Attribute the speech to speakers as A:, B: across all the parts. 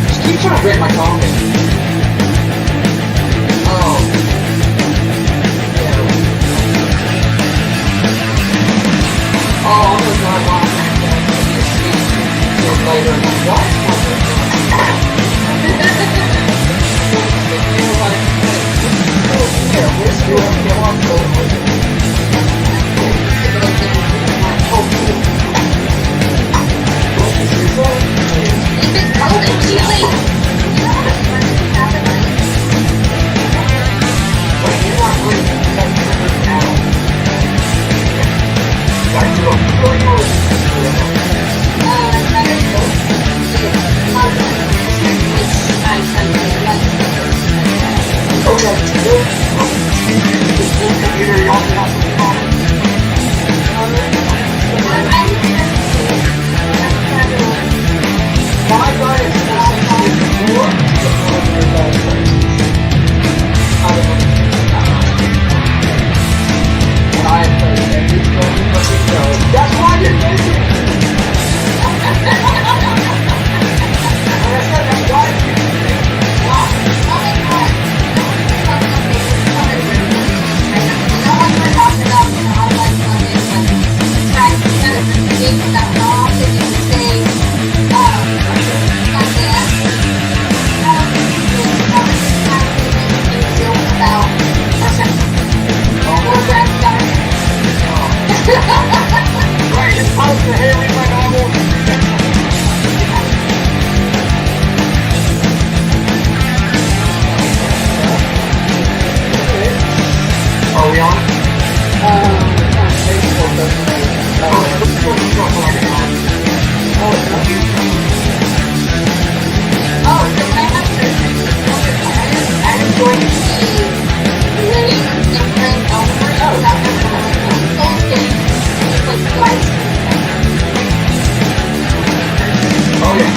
A: Just keep trying to break my coffee. Oh. Yeah. Oh, I'm gonna drive on that. Later. What? We're still on the that's why you're busy. Right, it's supposed to hear me my novel. Are we on? Facebook doesn't make it. Oh, so when I have surgery, I'm going to be living different Oh yeah.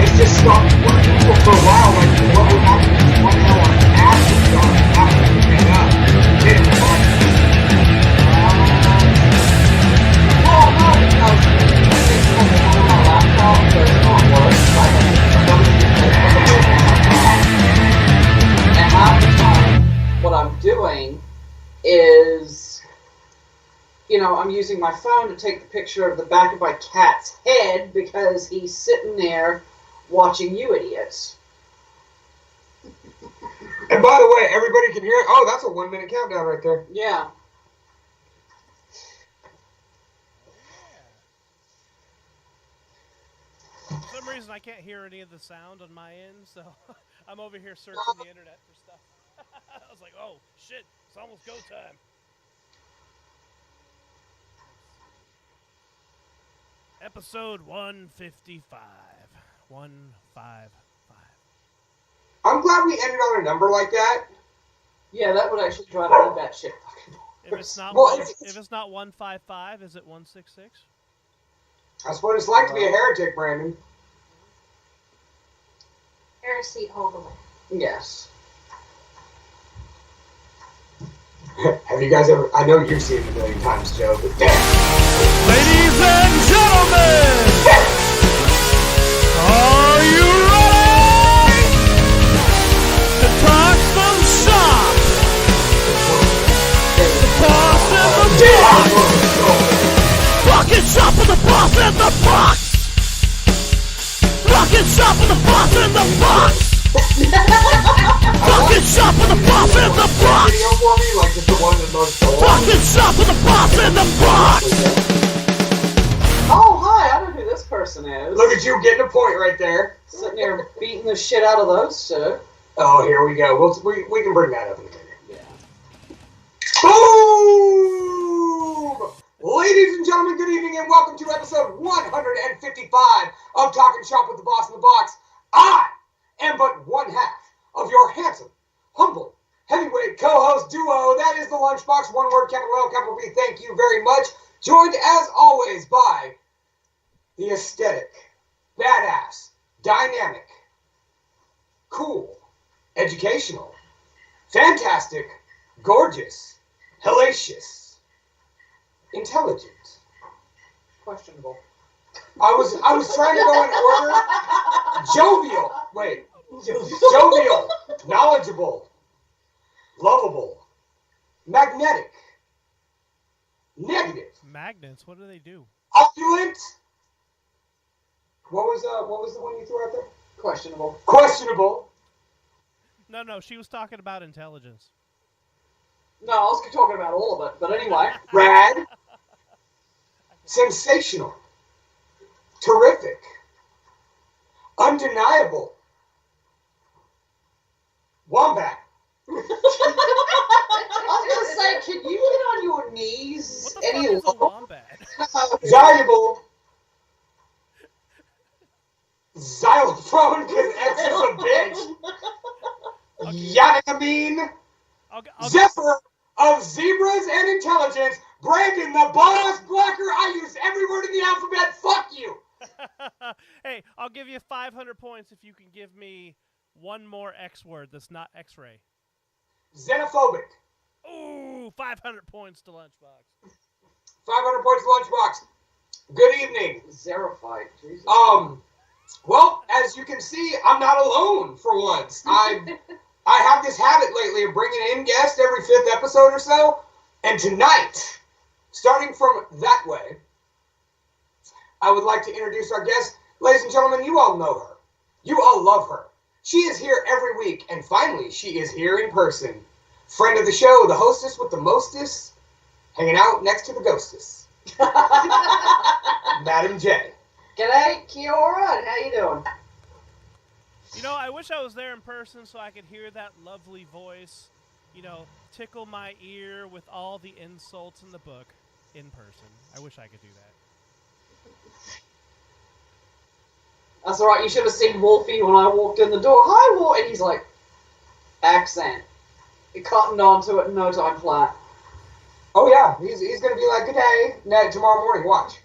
A: It's just stopped working for a while. Like what would happen is one hour after we hang up, it's fine. Well, no, because it's on my laptop, so it's not work. And half the time, what I'm doing is, you know, I'm using my phone to take the picture of the back of my cat's head because he's sitting there watching you idiots.
B: And by the way, everybody can hear it. Oh, that's a 1 minute countdown right there.
A: Yeah.
C: For some reason, I can't hear any of the sound on my end, so I'm over here searching the internet for stuff. I was like, oh, shit, it's almost go time. Episode 155. 155.
B: I'm glad we ended on a number like that.
A: Yeah, that would actually drive me that shit fucking.
C: If it's not if it's not 155, is it 166?
B: That's what it's like to be a heretic, Brandon.
D: Heresy all the way.
A: Yes.
B: Have you guys ever? I know you've seen it a million times, Joe, but damn.
C: Ladies and gentlemen, are you ready to talk some shop? The boss and the box. Fucking shop with the boss and the box. Fucking shop with the boss and the box. Fucking shop with the boss in the box.
B: Video for me, like just the one that most.
C: Fucking shop with the boss in the box.
A: Oh, hi, I know who this person is.
B: Look at you getting a point right there.
A: Sitting there beating the shit out of those two.
B: Oh, here we go. We can bring that up in a minute.
A: Yeah.
B: Boom! 55 of Talking Shop with the Boss in the Box. I am but one half of your handsome, humble, heavyweight co-host duo. That is the Lunchbox. One word, capital L, capital B. Thank you very much. Joined as always by the aesthetic, badass, dynamic, cool, educational, fantastic, gorgeous, hellacious, intelligent.
A: Questionable.
B: I was trying to go in order. Jovial. Wait. Jovial. Knowledgeable. Lovable. Magnetic. Negative.
C: Magnets, what do they do?
B: Opulent. What was the one you threw out there?
A: Questionable.
B: Questionable.
C: No, she was talking about intelligence.
A: No, I was talking about all of it, but anyway.
B: Rad. Sensational. Terrific. Undeniable. Wombat.
A: I was gonna say, can you get on your knees
C: What the
A: any
C: fuck is a
A: lower?
C: wombat?
B: Valuable. Xylophone, because X is a bitch. Yanamine.
C: I'll
B: Zephyr of Zebras and Intelligence. Brandon the Boss Blacker. I use every word in the alphabet. Fuck you.
C: Hey, I'll give you 500 points if you can give me one more X word that's not X-ray.
B: Xenophobic.
C: Ooh, 500 points to Lunchbox.
B: 500 points Lunchbox. Good evening.
A: Zerified. Jesus.
B: Well, as you can see, I'm not alone for once. I have this habit lately of bringing in guests every 5th episode or so. And tonight, starting from that way, I would like to introduce our guest. Ladies and gentlemen, you all know her. You all love her. She is here every week, and finally, she is here in person. Friend of the show, the hostess with the mostest, hanging out next to the ghostess. Madam J.
A: G'day, Kiora, and how you doing?
C: You know, I wish I was there in person so I could hear that lovely voice, you know, tickle my ear with all the insults in the book in person. I wish I could do that.
A: That's alright, you should have seen Wolfie when I walked in the door. Hi, Wolf! And he's like, accent. He cottoned onto it in no time flat.
B: Oh yeah, he's gonna be like, good day, tomorrow morning, watch.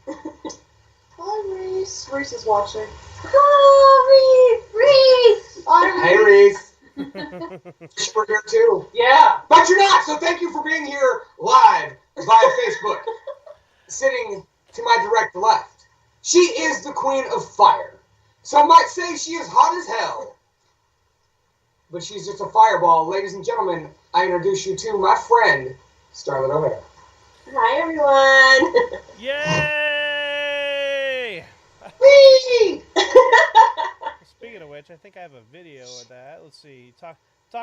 A: Hi, Reese. Reese is watching.
D: Oh, Reese!
A: Hi,
B: Hey
A: Reese.
B: Reese. We're here too.
A: Yeah.
B: But you're not, so thank you for being here live via Facebook. Sitting to my direct left. She is the queen of fire. Some might say she is hot as hell. But she's just a fireball. Ladies and gentlemen, I introduce you to my friend, Starlet O'Hara.
D: Hi, everyone.
C: Yay!
A: Whee!
C: Speaking of which, I think I have a video of that. Let's see. Talk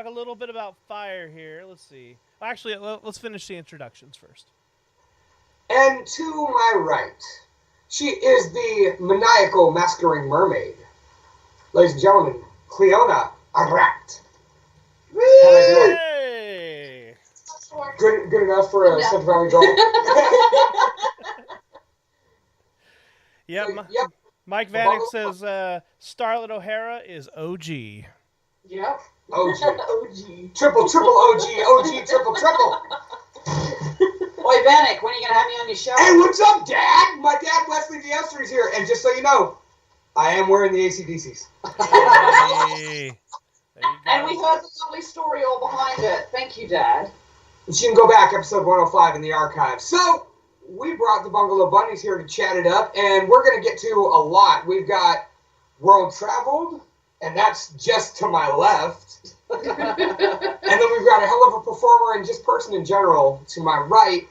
C: a little bit about fire here. Let's see. Actually, let's finish the introductions first.
B: And to my right, she is the maniacal masquerading mermaid. Ladies and gentlemen, Cleona Arat. How I doing?
C: Hey!
B: Good enough for a Central Valley girl.
C: Yep.
B: Yep.
C: Mike Vanek says Starlet O'Hara is OG.
A: Yep.
B: OG.
D: OG.
B: Triple OG. OG triple.
A: Oi, Vanek, when are you going to have me on your show?
B: Hey, what's up, Dad? My dad, Wesley D'Estre's here. And just so you know, I am wearing the AC/DCs.
C: Hey. There you go.
A: And we heard the lovely story all behind it. Thank you, Dad.
B: And you can go back, episode 105 in the archives. So, we brought the Bungalow Bunnies here to chat it up, and we're going to get to a lot. We've got world traveled, and that's just to my left. And then we've got a hell of a performer and just person in general to my right,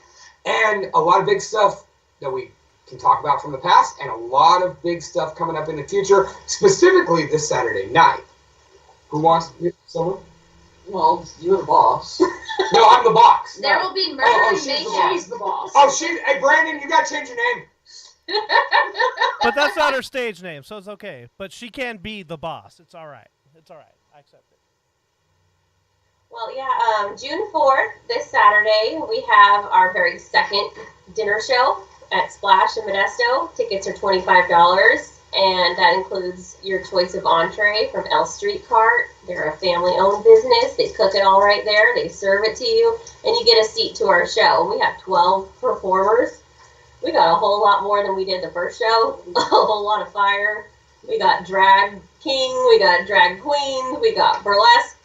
B: and a lot of big stuff that we can talk about from the past, and a lot of big stuff coming up in the future, specifically this Saturday night. Who wants someone?
A: Well, you're the boss.
B: No, I'm the box.
D: There will be murder
B: Oh,
D: and
B: she's the
D: mayhem.
A: She's the boss.
B: Oh, hey, Brandon, you got to change your name.
C: But that's not her stage name, so it's okay. But she can be the boss. It's all right. It's all right. I accept it.
D: Well, yeah, June 4th, this Saturday, we have our very second dinner show. at Splash in Modesto. Tickets are $25, and that includes your choice of entree from L Street Cart. They're a family-owned business. They cook it all right there. They serve it to you, and you get a seat to our show. We have 12 performers. We got a whole lot more than we did the first show. A whole lot of fire. We got drag king. We got drag queens. We got burlesque.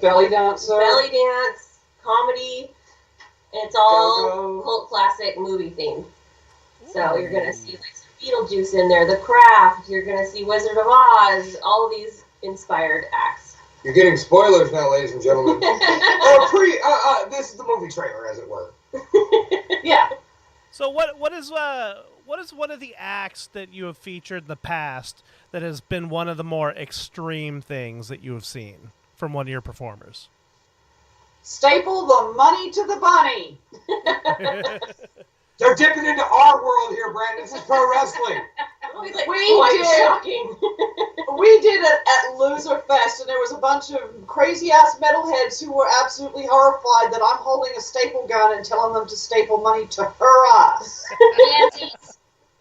A: Belly dancer.
D: Belly dance, comedy. It's all
A: Go-go.
D: cult classic movie themed. So you're gonna see like some Beetlejuice in there, The Craft. You're gonna see Wizard of Oz. All of these inspired acts.
B: You're getting spoilers now, ladies and gentlemen. This is the movie trailer, as it were.
A: Yeah.
C: So what is one of the acts that you have featured in the past that has been one of the more extreme things that you have seen from one of your performers?
A: Staple the money to the bunny.
B: They're dipping into our world here, Brandon. This is pro wrestling.
D: We did.
A: Shocking. We did it at Loser Fest, and there was a bunch of crazy-ass metalheads who were absolutely horrified that I'm holding a staple gun and telling them to staple money to her ass.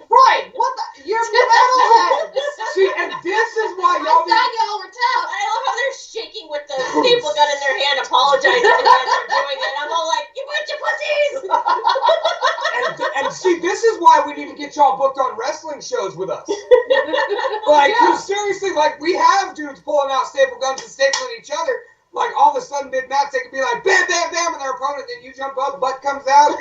A: Right. What the? You're metalheads.
B: See, and this is why y'all be...
D: y'all were tough. I love how they're shaking with the staple gun in their hand, apologizing to them as they're doing it. I'm all like, you bunch of pussies!
B: And see, this is why we need to get y'all booked on wrestling shows with us. Like, seriously, like, we have dudes pulling out staple guns and stapling each other. Like, all of a sudden, mid-match, they can be like, bam, bam, bam, and their opponent, then you jump up, butt comes out,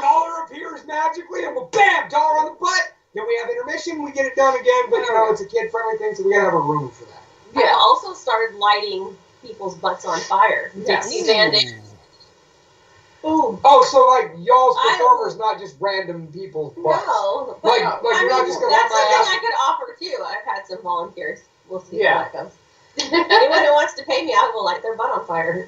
B: dollar appears magically, and we'll bam, dollar on the butt. Then we have intermission, we get it done again, but, you know, it's a kid-friendly thing, so we gotta have a room for that.
D: I also started lighting people's butts on fire.
A: Yes.
D: Dixie Band-Aids. Ooh.
B: Oh, so, like, y'all's performers, not just random people's butts.
D: No.
B: Like,
D: I
B: you're not just gonna
D: that's
B: let my
D: something
B: ass...
D: I could offer, too. I've had some volunteers. We'll see
A: Yeah.
D: how that goes. Anyone who wants to pay me, I will light their butt on fire.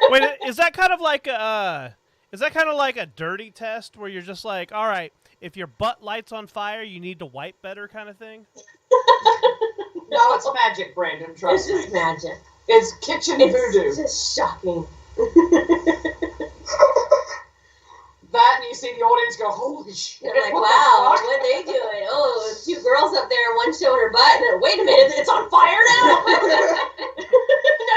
C: Wait, is that kind of like a dirty test where you're just like, all right, if your butt lights on fire, you need to wipe better kind of thing?
A: No, it's magic, Brandon. Trust
D: It's
A: me.
D: just magic.
A: It's kitchen voodoo.
D: It's just shocking.
A: That, and you see the audience go, holy shit.
D: They're like,
A: what the
D: wow,
A: fuck?
D: what are they doing? Oh, two girls up there, one showing her butt, and then, wait a minute, it's on fire now? Now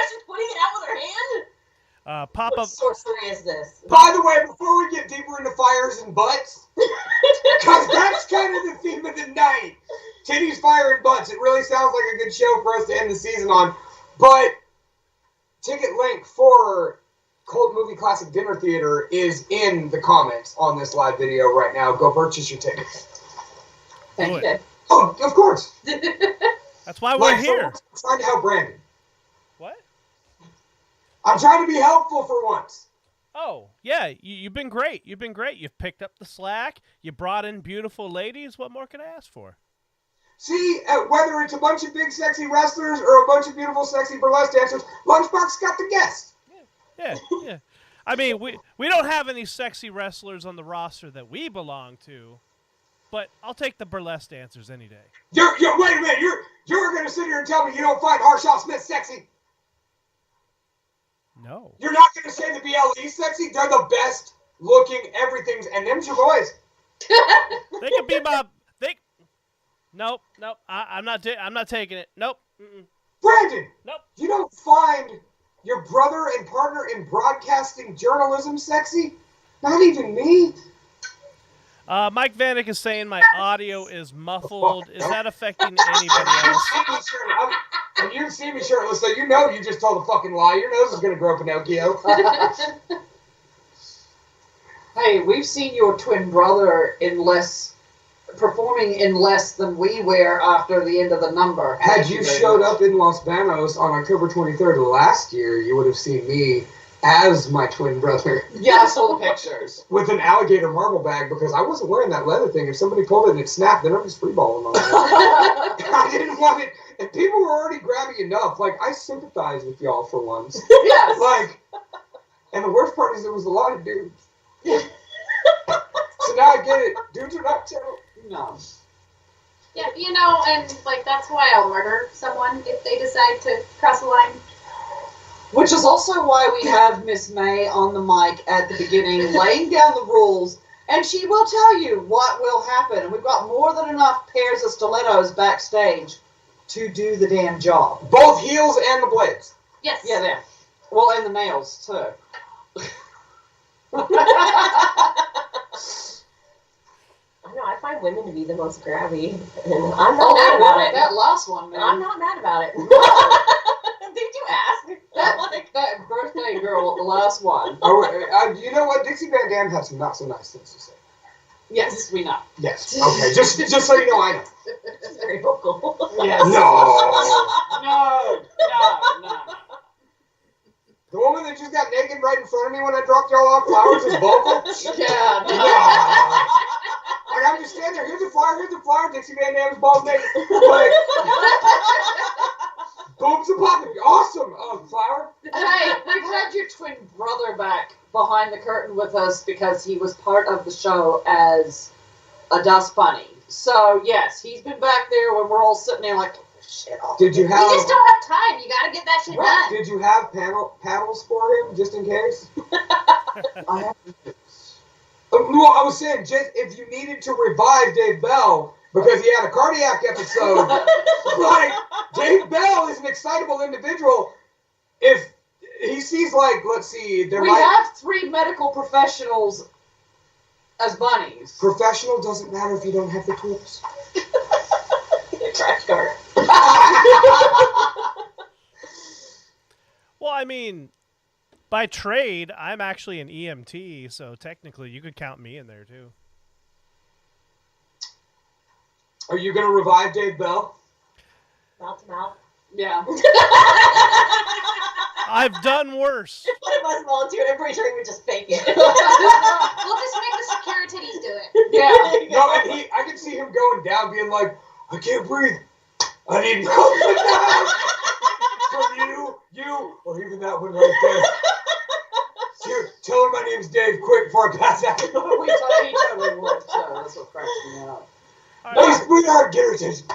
D: she's putting it out with her hand?
C: Pop
D: What
C: up.
D: sorcery is this?
B: By the way, before we get deeper into fires and butts, because that's kind of the theme of the night. Titties, fire, and butts. It really sounds like a good show for us to end the season on. But ticket link for Cult Movie Classic Dinner Theater is in the comments on this live video right now. Go purchase your tickets.
A: Thank
C: Do
A: you.
C: it.
B: Oh, of course.
C: That's why we're here.
B: I'm trying to help Brandon.
C: What?
B: I'm trying to be helpful for once.
C: Oh, yeah, you've been great. You've been great. You've picked up the slack. You brought in beautiful ladies. What more could I ask for?
B: See, whether it's a bunch of big sexy wrestlers or a bunch of beautiful sexy burlesque dancers, Lunchbox got the guest.
C: Yeah. I mean, we don't have any sexy wrestlers on the roster that we belong to, but I'll take the burlesque dancers any day.
B: You're wait a minute. You're going to sit here and tell me you don't find Harshaw Smith sexy?
C: No.
B: You're not going to say the BLE sexy? They're the best looking everything's, and them's your boys.
C: They could be my... Nope. I'm not taking it. Nope. Mm-mm.
B: Brandon!
C: Nope.
B: You don't find your brother and partner in broadcasting journalism sexy? Not even me?
C: Mike Vanek is saying my audio is muffled. Is that affecting anybody else?
B: And you see me shirtless, so you know you just told a fucking lie. Your nose is going to grow, Pinocchio.
A: Hey, we've seen your twin brother performing in less than we were after the end of the number.
B: Had you showed up in Los Banos on October 23rd last year, you would have seen me as my twin brother.
A: Yeah, I saw the pictures.
B: With an alligator marble bag, because I wasn't wearing that leather thing. If somebody pulled it and it snapped, then I'm just freeballing on it. I didn't want it. And people were already grabby enough. Like, I sympathize with y'all for once.
A: Yes.
B: Like, and the worst part is there was a lot of dudes. So now I get it. Dudes are not terrible.
A: No.
E: Yeah, and like that's why I'll murder someone if they decide to cross the line.
A: Which is also why we have Miss May on the mic at the beginning, laying down the rules And she will tell you what will happen. And we've got more than enough pairs of stilettos backstage to do the damn job.
B: Both heels and the blades.
E: Yes.
A: Yeah, there. Well, and the nails, too.
D: I know, I find women to be the most grabby. And I'm not mad about it.
A: That last one, man.
D: I'm not mad about it. Did you ask?
A: That birthday girl, the last one.
B: Oh, you know what? Dixie Van Dam has some not so nice things to say.
A: Yes, we know.
B: Yes. Okay. Just so you know, I know.
D: She's very vocal.
A: Yes.
B: No.
A: No.
B: The woman that just got naked right in front of me when I dropped y'all off flowers is vocal.
A: Yeah.
B: No. Like, I'm just standing there. Here's a flower. Dixie Van Dam's balls naked. Like, boobs are popping. Awesome. Flower.
A: Hey, we've had your twin brother back behind the curtain with us because he was part of the show as a dust bunny. So, yes, he's been back there when we're all sitting there like, shit off.
B: Did you have?
E: You just don't have time. You gotta get that shit
B: Right.
E: done.
B: Did you have paddles for him just in case?
A: I have
B: Well, I was saying, just if you needed to revive Dave Bell because he had a cardiac episode, like Dave Bell is an excitable individual. If he sees, like, let's see,
A: We have 3 medical professionals as bunnies.
B: Professional doesn't matter if you don't have the tools.
D: The trash cart.
C: Well, I mean, by trade, I'm actually an EMT, so technically you could count me in there too.
B: Are you gonna revive Dave Bell?
D: Mouth to mouth.
A: Yeah.
C: I've done worse.
D: One of us volunteered. I'm pretty sure he would just fake it.
E: We'll just make the Securities do it.
A: Yeah.
B: No, and I can see him going down, being like, I can't breathe. I need milk from you, or even that one right there. Here, tell her my name's Dave, quick, before I pass out.
A: He totally would, so that's what cracks me up.
C: All
B: Hey,
C: right,
B: sweetheart, get her attention.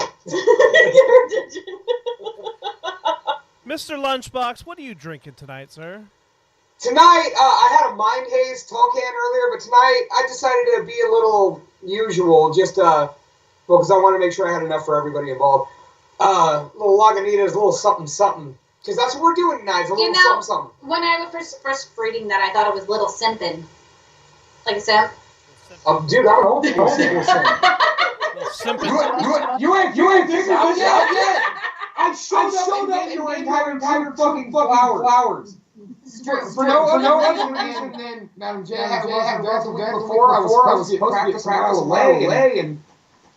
C: Mr. Lunchbox, what are you drinking tonight, sir?
B: Tonight, I had a Mind Haze tall can earlier, but tonight I decided to be a little usual, just, because I wanted to make sure I had enough for everybody involved. Little Lagunitas, a little something. Because that's what we're doing tonight, it's a little
E: You know-
B: something.
E: When I was first reading that, I thought it was Little Simpin. Like a simp.
B: Dude, I'm an old people.
C: Little simping.
B: You ain't figured this out yet? I showed up and your entire fucking flowers. For no other reason than Madam J had a week before I was supposed to practice a mile away, and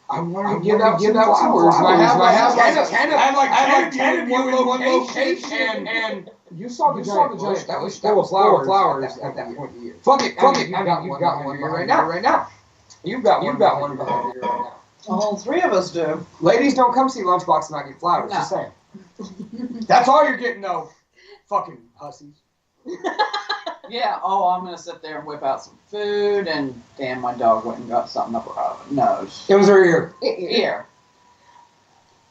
B: I wanted to give out flowers. And I have like 10 of you in one location, and you saw the giant bush that was full of flowers at that point in the year. Fuck it, you've got one right now. You've got one behind you right now.
A: All 3 of us do.
B: Ladies, don't come see Lunchbox and not get flowers.
A: No.
B: Just saying. That's all you're getting, though. Fucking hussies.
F: Yeah, I'm gonna sit there and whip out some food, and damn, my dog went and got something up her nose.
B: It was her ear.
F: Here.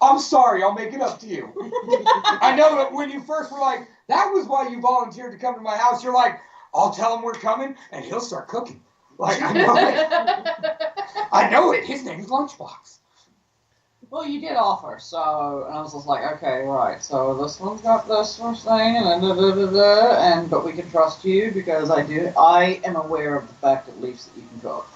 B: I'm sorry, I'll make it up to you. I know that when you first were like, that was why you volunteered to come to my house, you're like, I'll tell him we're coming, and he'll start cooking. Like, I know it. I know it. His name's Lunchbox.
F: Well, you did offer, so, and I was just like, okay, right, so this one's got this first thing, and then but we can trust you because I am aware of the fact at least that you can cook.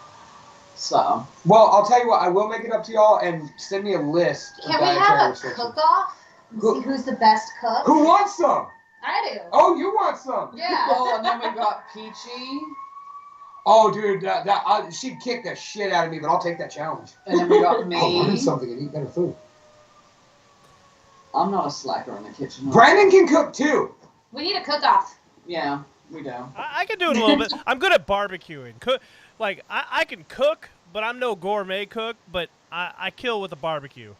F: So.
B: Well, I'll tell you what, I will make it up to y'all and send me a list of
E: Can we
B: dietary
E: have a
B: restrictions.
E: cook-off? And see who's the best cook?
B: Who wants some?
E: I do.
B: Oh, you want some?
E: Yeah.
F: Oh, and then we got Peachy,
B: Oh, dude, she'd kick the shit out of me, but I'll take that challenge.
F: and then we got
B: I'll learn
F: me.
B: something and eat better food.
F: I'm not a slacker in the kitchen.
B: Brandon can cook too.
E: We need a cook-off.
F: Yeah, we do.
C: I can do it a little bit. I'm good at barbecuing. I can cook, but I'm no gourmet cook, but I kill with a barbecue.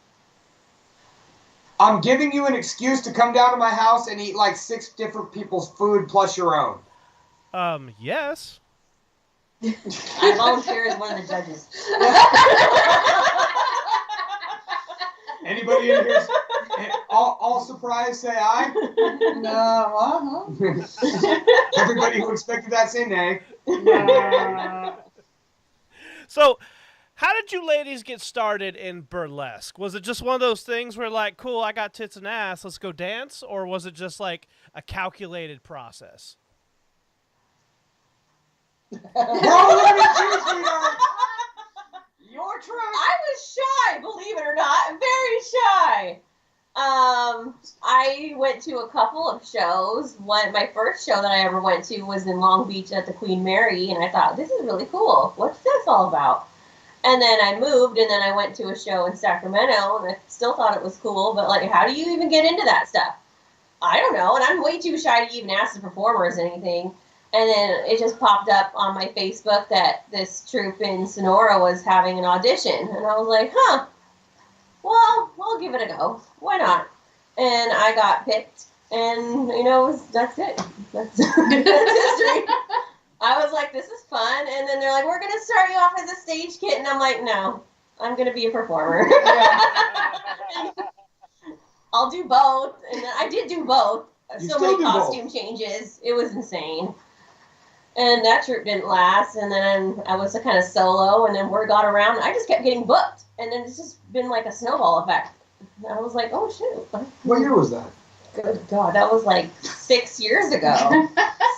B: I'm giving you an excuse to come down to my house and eat like 6 different people's food plus your own.
C: Yes.
D: I volunteer as one of the judges.
B: Anybody in here? All surprised, say aye.
F: No,
B: Everybody who expected that, say nay.
C: So, how did you ladies get started in burlesque? Was it just one of those things where, like, cool, I got tits and ass, let's go dance? Or was it just, like, a calculated process?
B: We're all looking at you, sweetheart.
F: Your truth.
D: I was shy, believe it or not, very shy. I went to a couple of shows. My first show that I ever went to was in Long Beach at the Queen Mary, and I thought, this is really cool. What's this all about? And then I moved, and then I went to a show in Sacramento, and I still thought it was cool, but, like, how do you even get into that stuff? I don't know, and I'm way too shy to even ask the performers anything. And then it just popped up on my Facebook that this troupe in Sonora was having an audition. And I was like, well, I'll give it a go. Why not? And I got picked. And, that's it. That's history. I was like, this is fun. And then they're like, we're going to start you off as a stage kid. And I'm like, no, I'm going to be a performer. I'll do both. And then I did do both. So many costume changes. It was insane. And that troupe didn't last, and then I was kind of solo, and then word got around, and I just kept getting booked, and then it's just been like a snowball effect. And I was like, oh, shoot.
B: What year was that?
D: Good God, that was like 6 years ago.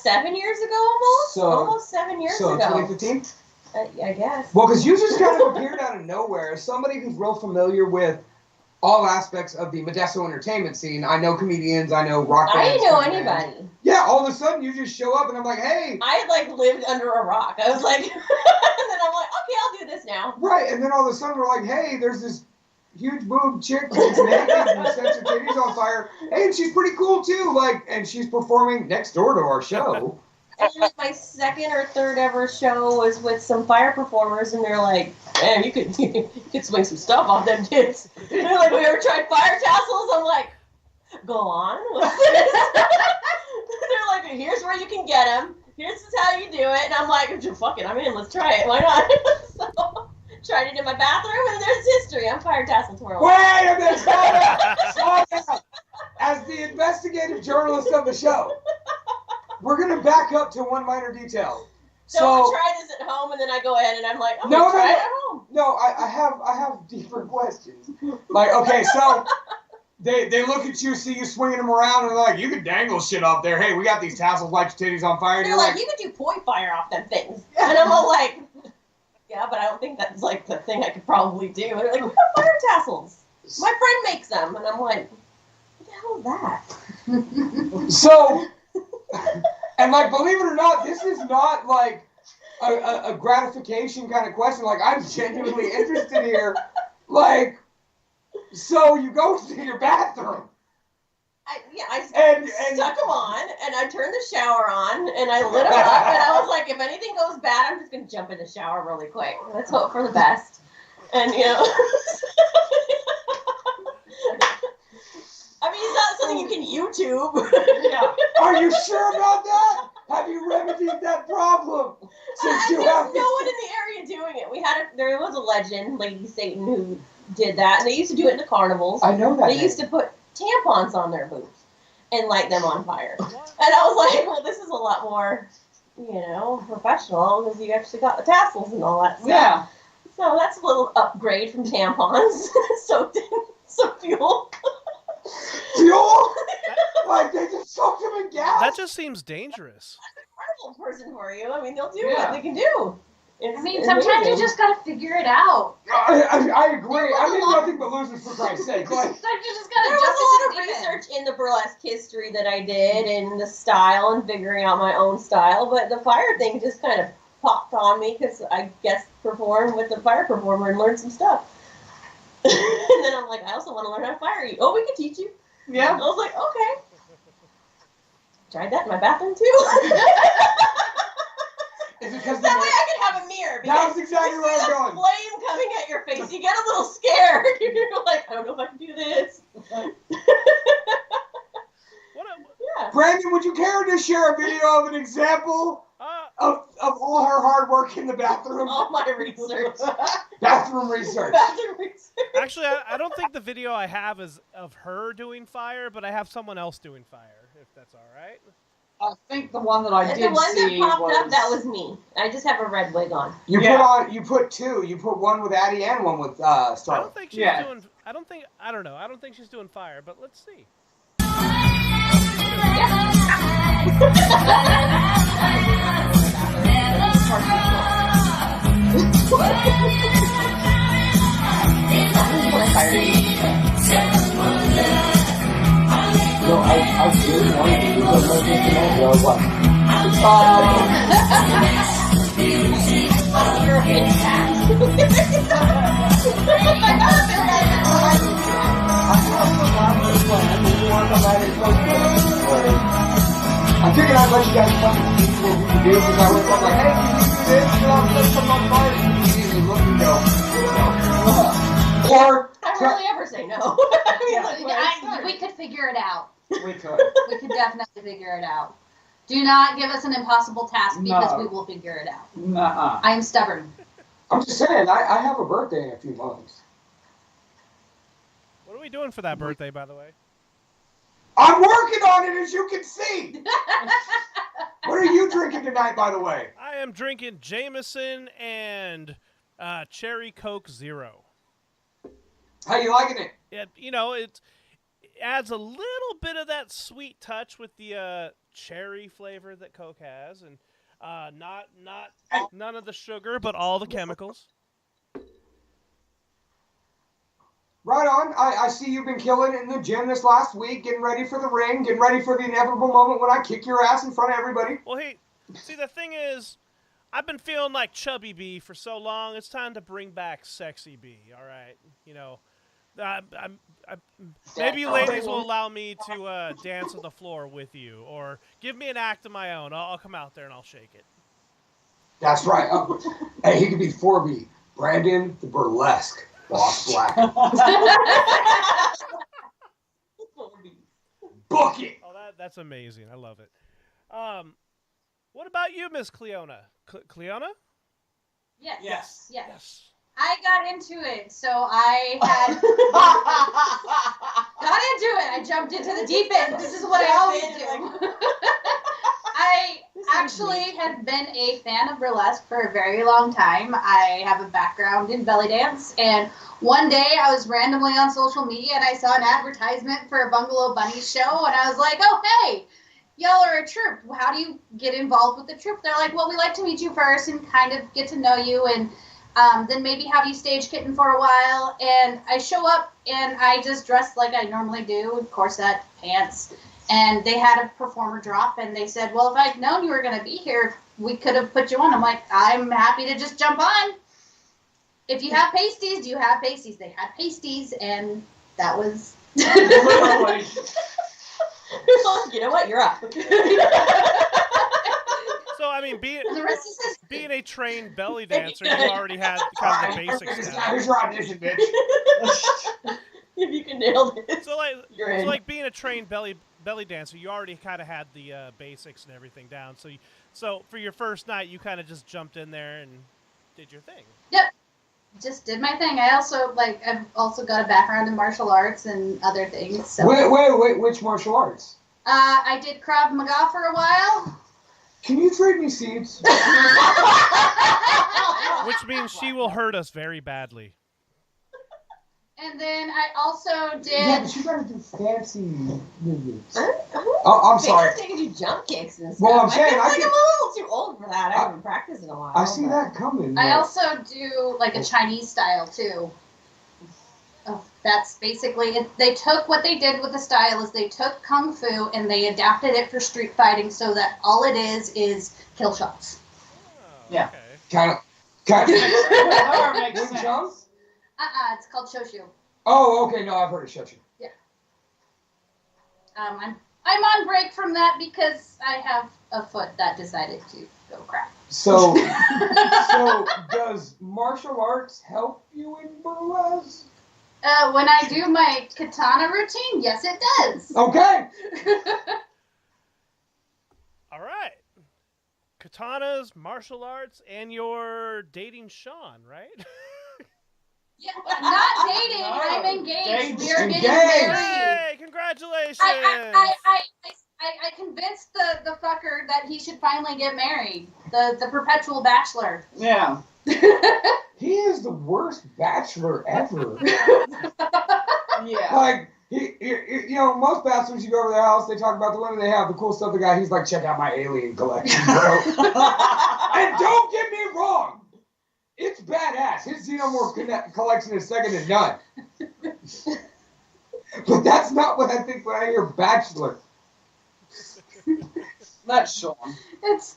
D: 7 years ago, almost? Almost 7 years ago.
B: So 2015?
D: I guess.
B: Well, because you just kind of appeared out of nowhere. As somebody who's real familiar with all aspects of the Modesto entertainment scene, I know comedians, I know rock bands.
D: I didn't know anybody.
B: Yeah, all of a sudden you just show up and I'm like, hey.
D: I had like lived under a rock. I was like, and then I'm like, okay, I'll do this now.
B: Right, and then all of a sudden we're like, hey, there's this huge boob chick that's naked and sets her titties on fire. Hey, and she's pretty cool too, like, and she's performing next door to our show.
D: And then my second or third ever show was with some fire performers, and they're like, man, you could swing some stuff off them kids. And they're like, we ever tried fire tassels? I'm like, go on. What's this? They're like, here's where you can get them. Here's how you do it. And I'm like, fuck it, I'm in. Let's try it. Why not? So, tried it in my bathroom, and there's history. I'm fire tassel twirling.
B: Wait a minute, slow down. As the investigative journalist of the show, we're going to back up to one minor detail.
D: Don't try this at home, and then I go ahead and I'm like, I'm going to try it at home.
B: No, I have deeper questions. Like, okay, so they look at you, see you swinging them around, and they're like, you could dangle shit up there. Hey, we got these tassels, light your titties on fire.
D: They're like, you could do point fire off them things. And I'm all like, yeah, but I don't think that's like the thing I could probably do. And they're like, we got fire tassels. My friend makes them. And I'm like, what the hell is that?
B: So, and like, believe it or not, this is not like a gratification kind of question. Like, I'm genuinely interested here. Like, so you go to your bathroom.
D: I stuck them on, and I turned the shower on, and I lit them up, and I was like, if anything goes bad, I'm just going to jump in the shower really quick. Let's hope for the best. And, I mean, it's not something you can YouTube.
F: Yeah.
B: Are you sure about that? Have you remedied that problem?
D: There's no one in the area doing it. There was a legend, Lady Satan, who did that, and they used to do it in the carnivals.
B: I know that.
D: They used to put tampons on their boobs and light them on fire. And I was like, well, this is a lot more, professional, because you actually got the tassels and all that stuff.
F: Yeah.
D: So that's a little upgrade from tampons. Soaked in some fuel.
B: Fuel? Like, they just soaked them in gas?
C: That just seems dangerous.
D: That's a carnival person for you. I mean, they'll do what they can do.
E: Sometimes you just gotta figure it out.
B: I agree. I mean, nothing but losers, for Christ's sake. Like,
E: Sometimes you just gotta
D: there
E: jump
D: was a
E: into
D: lot
E: the
D: of
E: deep end.
D: research in the burlesque history that I did, and the style, and figuring out my own style, but the fire thing just kind of popped on me, because I guest performed with the fire performer and learned some stuff. And then I'm like, I also want to learn how to fire you. Oh, we can teach you.
F: Yeah.
D: I was like, okay. Tried that in my bathroom, too.
B: is it because
D: That way I could have a mirror.
B: That was exactly where I was
D: you see
B: going.
D: the flame coming at your face, you get a little scared. You're like, I don't know if I can do this. Yeah.
B: Brandon, would you care to share a video of an example of all her hard work in the bathroom?
D: All my research.
B: Bathroom research.
D: Bathroom research.
C: Actually, I don't think the video I have is of her doing fire, but I have someone else doing fire, if that's all right.
F: I think the one that I did
D: The one that
F: see
D: popped
F: was...
D: up, that was me. I just have a red wig on.
B: You
F: Yeah.
B: you put two. You put one with Addie and one with
C: I
B: Star.
C: don't think she's
F: Yeah.
C: doing. I don't know. I don't think she's doing fire, but let's see.
B: No, I did want to do what? I figured I'd let you guys come and see what we can do because I was like, hey, can you do this? And I'll set some on fire. And you usually look and go, or
D: I rarely ever say no.
E: We could figure it out.
F: We could.
E: We could definitely figure it out. Do not give us an impossible task because
F: No.
E: we will figure it out.
F: Nuh-uh.
E: I am stubborn.
B: I'm just saying, I have a birthday in a few months.
C: What are we doing for that birthday, by the way?
B: I'm working on it, as you can see. What are you drinking tonight, by the way?
C: I am drinking Jameson and Cherry Coke Zero.
B: How you liking it?
C: It adds a little bit of that sweet touch with the cherry flavor that Coke has, and none of the sugar, but all the chemicals.
B: Right on. I see you've been killing it in the gym this last week, getting ready for the ring, getting ready for the inevitable moment when I kick your ass in front of everybody.
C: Well, hey, see, the thing is, I've been feeling like Chubby B for so long. It's time to bring back Sexy B. All right, maybe you ladies will allow me to dance on the floor with you, or give me an act of my own. I'll come out there and I'll shake it.
B: That's right. Hey, he could be 4B. Brandon the Burlesque. Boss Black. Book it.
C: Oh, that's amazing. I love it. What about you, Miss Cleona? Cleona?
E: Yes.
C: Yes.
E: I got into it, so I had got into it. I jumped into the deep end. This is what I always do. I actually have been a fan of burlesque for a very long time. I have a background in belly dance, and one day I was randomly on social media and I saw an advertisement for a Bungalow Bunnies show, and I was like, oh, hey, y'all are a troupe. How do you get involved with the troupe? They're like, well, we like to meet you first and kind of get to know you, and then maybe have you stage kitten for a while. And I show up and I just dress like I normally do, corset, pants. And they had a performer drop and they said, well, if I'd known you were going to be here, we could have put you on. I'm like, I'm happy to just jump on. If you have pasties, do you have pasties? They had pasties, and that was...
F: Literally.
D: You know what? You're up.
C: So, I mean,
E: The rest is history.
C: being a trained belly dancer, you already had kind of the basics down.
B: Here's your audition, bitch.
D: If you can nail this,
C: So
D: you're in.
C: like being a trained belly dancer, you already kind of had the basics and everything down. So for your first night, you kind of just jumped in there and did your thing.
E: Yep. Just did my thing. I've also got a background in martial arts and other things. So.
B: Wait, which martial arts?
E: I did Krav Maga for a while.
B: Can you trade me seeds?
C: Which means she will hurt us very badly.
E: And then I also did...
B: Yeah, but you gotta do fancy movements. Oh, I'm sorry.
D: They can do jump kicks and stuff.
B: Well, I'm saying,
D: I feel
B: I
D: like
B: can-
D: I'm a little too old for that. I haven't practiced in a while.
B: I see that coming.
E: I also do like a Chinese style too. Oh, that's basically it. They took what they did with the style is they took Kung Fu and they adapted it for street fighting so that all it is kill shots.
C: Oh,
F: Yeah.
C: Okay.
B: Kind of.
F: That makes
B: Wing
F: sense.
B: Chun?
E: It's called Shoshu.
B: Oh, okay. No, I've heard of Shoshu.
E: I'm on break from that because I have a foot that decided to go crap.
B: So does martial arts help you in burlesque?
E: When I do my katana routine, yes, it does.
B: Okay.
C: All right. Katanas, martial arts, and you're dating Sean, right?
E: Yeah, not dating.
F: No,
E: I'm engaged.
F: engaged.
E: We are getting
B: Engaged.
E: married.
C: Hey, congratulations!
E: I I convinced the fucker that he should finally get married. The perpetual bachelor.
F: Yeah.
B: He is the worst bachelor ever.
F: Yeah.
B: Like, you know, most bachelors, you go over their house, they talk about the women they have, the cool stuff they got. He's like, check out my alien collection, bro. And don't get me wrong, it's badass. His xenomorph collection is second to none. But that's not what I think when I hear bachelor.
F: That's Sean.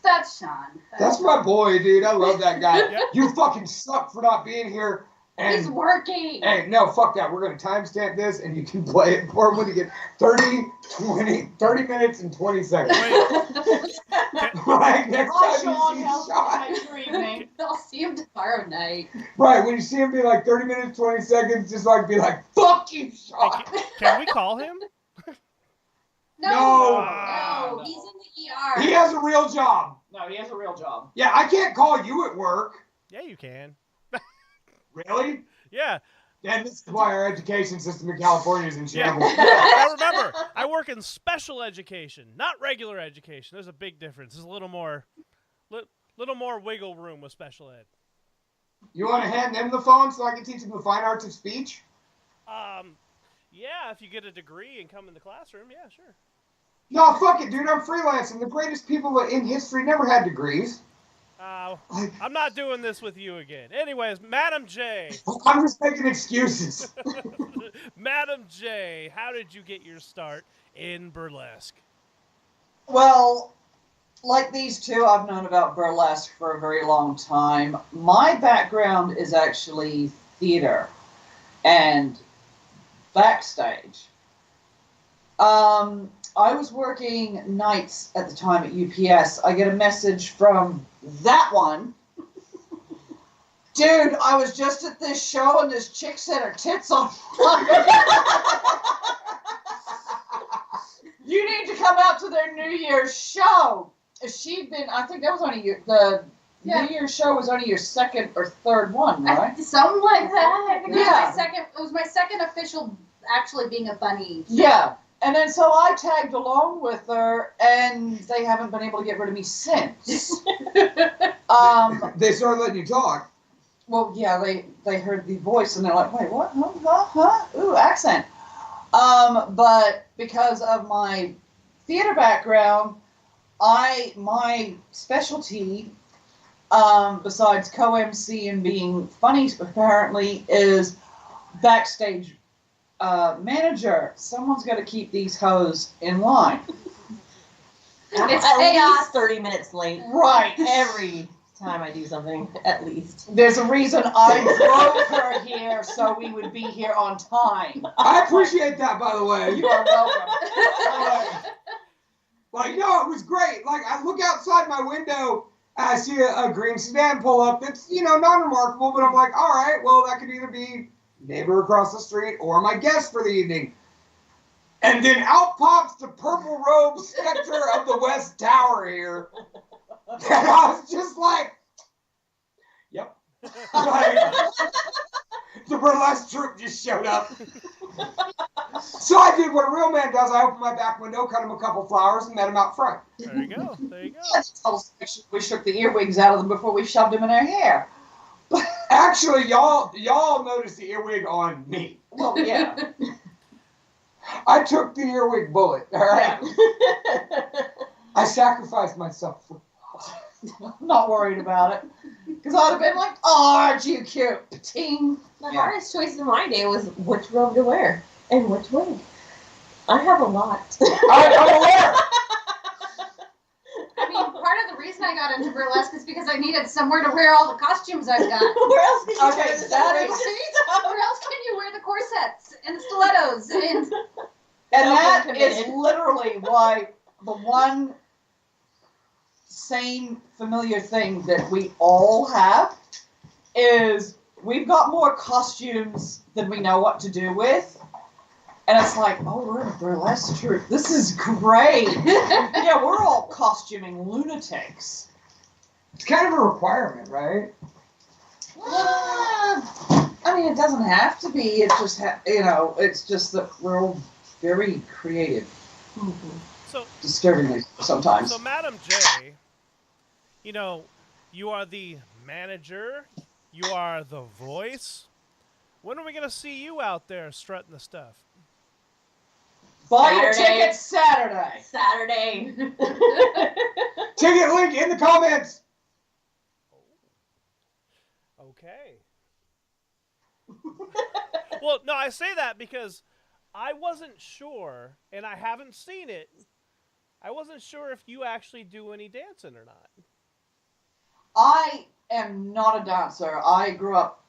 E: That's Sean.
B: That's my boy, dude. I love that guy.
C: Yep.
B: You fucking suck for not being here.
E: He's
B: And
E: working.
B: hey, no, fuck that. We're going to timestamp this and you can play it for him when you get 30 minutes and 20 seconds. Right, next
F: Hi,
B: time
F: Sean.
B: you see
F: How's
B: Sean.
F: your evening?
E: I'll see him tomorrow night.
B: Right, when you see him be like 30 minutes, 20 seconds, just like be like, fuck you, Sean.
C: Can we call him?
B: No.
E: No, he's in the ER.
B: He has a real job.
F: No, he has a real job.
B: Yeah, I can't call you at work.
C: Yeah, you can.
B: Really?
C: Yeah.
B: And this is why our education system in California is in shambles.
C: Now remember, I work in special education, not regular education. There's a big difference. There's a little more wiggle room with special ed.
B: You want to hand them the phone so I can teach them the fine arts of speech?
C: Yeah, if you get a degree and come in the classroom, yeah, sure.
B: No, fuck it, dude. I'm freelancing. The greatest people in history never had degrees.
C: I'm not doing this with you again. Anyways, Madam J.
B: I'm just making excuses.
C: Madam J, how did you get your start in burlesque?
F: Well, like these two, I've known about burlesque for a very long time. My background is actually theater and backstage. I was working nights at the time at UPS. I get a message from that one. Dude, I was just at this show and this chick said her tits on fire. You need to come out to their New Year's show. I think that was only New Year's show was only your second or third one, right?
E: Something like that. I think
F: Yeah.
E: it was my second official actually being a bunny.
F: Yeah. And then so I tagged along with her, and they haven't been able to get rid of me since.
B: They started letting you talk.
F: Well, yeah, they heard the voice, and they're like, wait, what? Huh? Ooh, accent. But because of my theater background, my specialty, besides co-MC and being funny, apparently, is backstage manager. Someone's got to keep these hoes in line.
D: It's
E: At
D: least 30 minutes late.
F: Right.
D: Every time I do something, at least.
F: There's a reason I drove her here so we would be here on time.
B: I appreciate that, by the way.
F: You are welcome.
B: Like, no, it was great. Like, I look outside my window, I see a green sedan pull up. It's, non-remarkable, but I'm like, all right, well, that could either be neighbor across the street or my guest for the evening. And then out pops the purple robe specter of the West Tower here. And I was just like, yep. Like, the burlesque troupe just showed up. So I did what a real man does. I opened my back window, cut him a couple flowers, and met him out front.
C: There you go.
F: We shook the earwigs out of them before we shoved them in our hair.
B: Actually, y'all noticed the earwig on me.
F: Well, yeah.
B: I took the earwig bullet, all right? I sacrificed myself.
F: I'm not worried about it. Because I'd have been like, oh, aren't you cute? Ting.
D: The hardest choice of my day was which robe to wear and which wig. I have a lot.
B: I'm aware.
E: I mean, part of the reason I got into burlesque is because I needed somewhere to wear all the costumes I've got.
D: Where else could you
F: Okay,
D: wear this
F: that
D: decoration?
F: is-
E: Where else can you wear the corsets and the stilettos and
F: And
D: So
F: that
D: committed.
F: is literally why the one same familiar thing that we all have is we've got more costumes than we know what to do with. And it's like, oh, we're in a burlesque troupe. This is great. Yeah, we're all costuming lunatics.
B: It's kind of a requirement, right?
F: I mean, it doesn't have to be. It just, it's just that we're all very creative.
C: So,
F: disturbingly sometimes.
C: so Madam J, you know, you are the manager, you are the voice. When are we gonna see you out there strutting the stuff?
F: Buy your
D: Saturday.
F: tickets Saturday.
D: Saturday.
B: Ticket link in the comments.
C: Okay. Well, no, I say that because I wasn't sure, and I haven't seen it. I wasn't sure if you actually do any dancing or not.
F: I am not a dancer. I grew up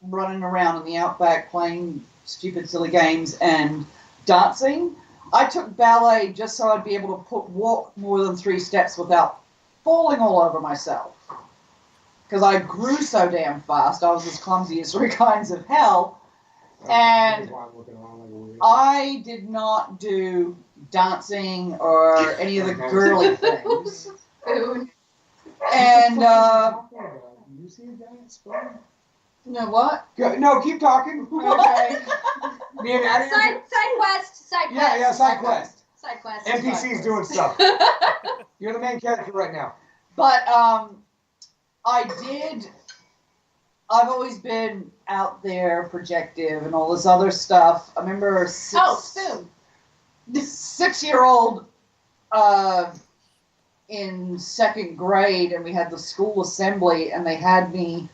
F: running around in the outback playing stupid, silly games and dancing. I took ballet just so I'd be able to walk more than 3 steps without falling all over myself. Because I grew so damn fast. I was as clumsy as 3 kinds of hell. And I did not do dancing or any of the girly things. And,
B: you see a giant spider?
F: no, what?
B: No, keep talking.
F: Okay.
B: Me and Addie.
E: Side quest.
B: Yeah, side quest.
E: Side quest.
B: NPC's doing stuff. You're the main character right now.
F: But, I've always been out there, projective, and all this other stuff. I remember
E: Spoon.
F: this 6-year-old in 2nd grade, and we had the school assembly, and they had me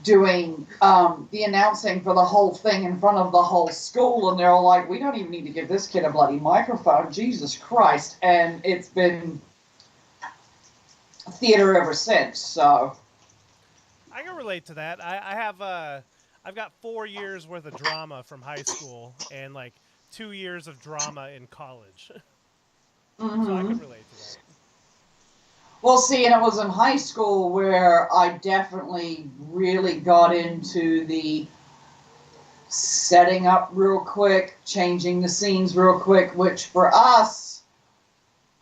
F: doing the announcing for the whole thing in front of the whole school, and they're all like, we don't even need to give this kid a bloody microphone, Jesus Christ. And it's been theater ever since, so...
C: I can relate to that. I've got 4 years worth of drama from high school and like 2 years of drama in college.
F: Mm-hmm.
C: So I can relate to that.
F: Well, see, and it was in high school where I definitely really got into the setting up real quick, changing the scenes real quick, which for us,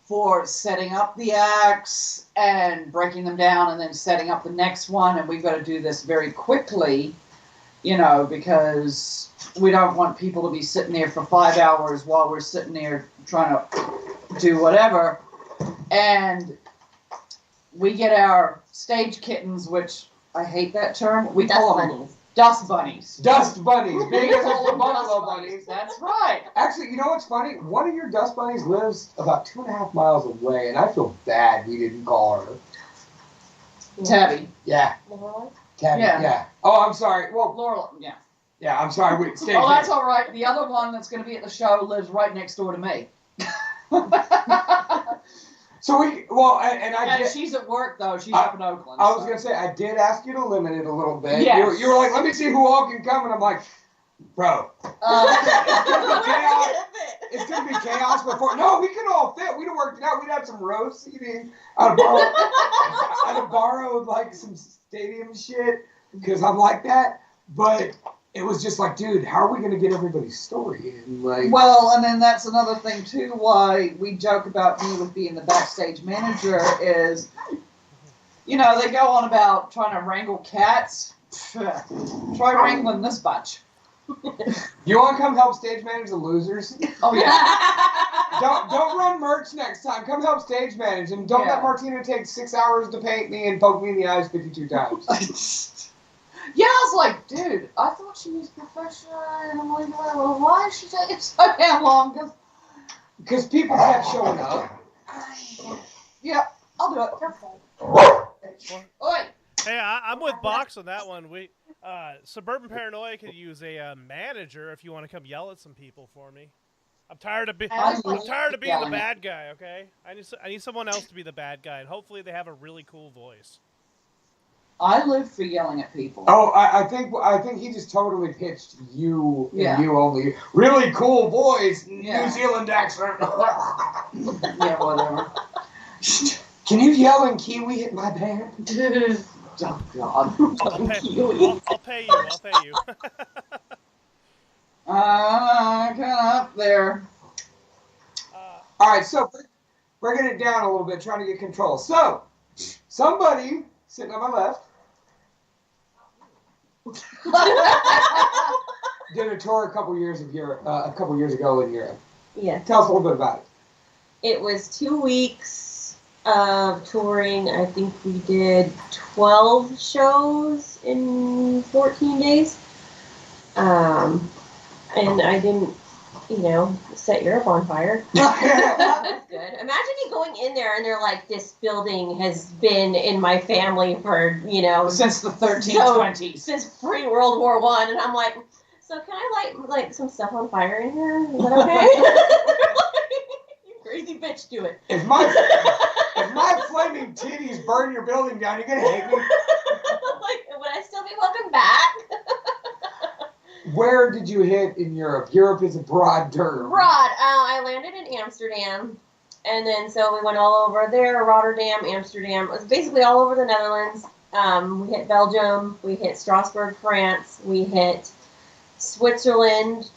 F: for setting up the acts and breaking them down and then setting up the next one, and we've got to do this very quickly, because we don't want people to be sitting there for 5 hours while we're sitting there trying to do whatever. And we get our stage kittens, which I hate that term. We call them dust bunnies.
B: Dust bunnies. Big as
F: Call
B: the
F: them
B: Bungalow
F: dust
B: Bunnies.
F: That's right.
B: Actually, you know what's funny? One of your dust bunnies lives about 2.5 miles away, and I feel bad we didn't call her.
F: Tabby.
B: Yeah. Tabby.
F: Yeah.
B: Yeah. Oh, I'm sorry. Well,
F: Laurel. Yeah.
B: yeah, I'm sorry. Wait, stay.
F: Oh, that's all right. The other one that's going to be at the show lives right next door to me.
B: So and
F: And she's at work, though. She's up in Oakland.
B: I was going to say, I did ask you to limit it a little bit.
F: Yes.
B: You were like, let me see who all can come, and I'm like, bro. It's going to be chaos before. No, we can all fit. We'd have worked it out. We'd have some row seating. I'd have borrowed like some stadium shit because I'm like that. But it was just like, dude, how are we going to get everybody's story in? Like,
F: well, and then that's another thing, too, why we joke about me with being the backstage manager is, they go on about trying to wrangle cats. Try wrangling this bunch.
B: you want to come help stage manage the losers?
F: Oh, yeah.
B: Don't run merch next time. Come help stage manage, and don't let Martina take 6 hours to paint me and poke me in the eyes 52 times.
F: Yeah, I was like, dude, I thought she was professional, and I'm like, well, why is she taking so damn long?
B: Because people kept showing up.
F: Yeah, I'll do it.
C: Well,
F: Oi.
C: hey, I'm with Box on that one. We Suburban Paranoia could use a manager if you want to come yell at some people for me. I'm tired of being the bad guy. Okay, I need someone else to be the bad guy, and hopefully they have a really cool voice.
F: I live for yelling at people.
B: Oh, I think he just totally pitched you and you only. Really cool voice, New Zealand accent.
F: Yeah, whatever.
B: Can you yell in Kiwi at my band?
F: Oh, God.
C: I'll pay you.
F: Kind of up there.
B: All right, so bringing it down a little bit, trying to get control. So, somebody sitting on my left did a tour a couple years ago in Europe.
D: Yeah.
B: Tell us a little bit about it.
D: It was 2 weeks of touring. I think we did 12 shows in 14 days. And I didn't, set Europe on fire. That's good. Imagine me going in there and they're like, this building has been in my family for,
F: since the 1320s.
D: Since pre-World War I. And I'm like, so can I light some stuff on fire in here? Is that okay? You crazy bitch, do it.
B: If my flaming titties burn your building down, you're gonna hate me.
D: Would I still be welcome back?
B: Where did you hit in Europe? Europe is a broad term.
D: Broad. I landed in Amsterdam, and then so we went all over there, Rotterdam, Amsterdam. It was basically all over the Netherlands. We hit Belgium, we hit Strasbourg, France, we hit Switzerland,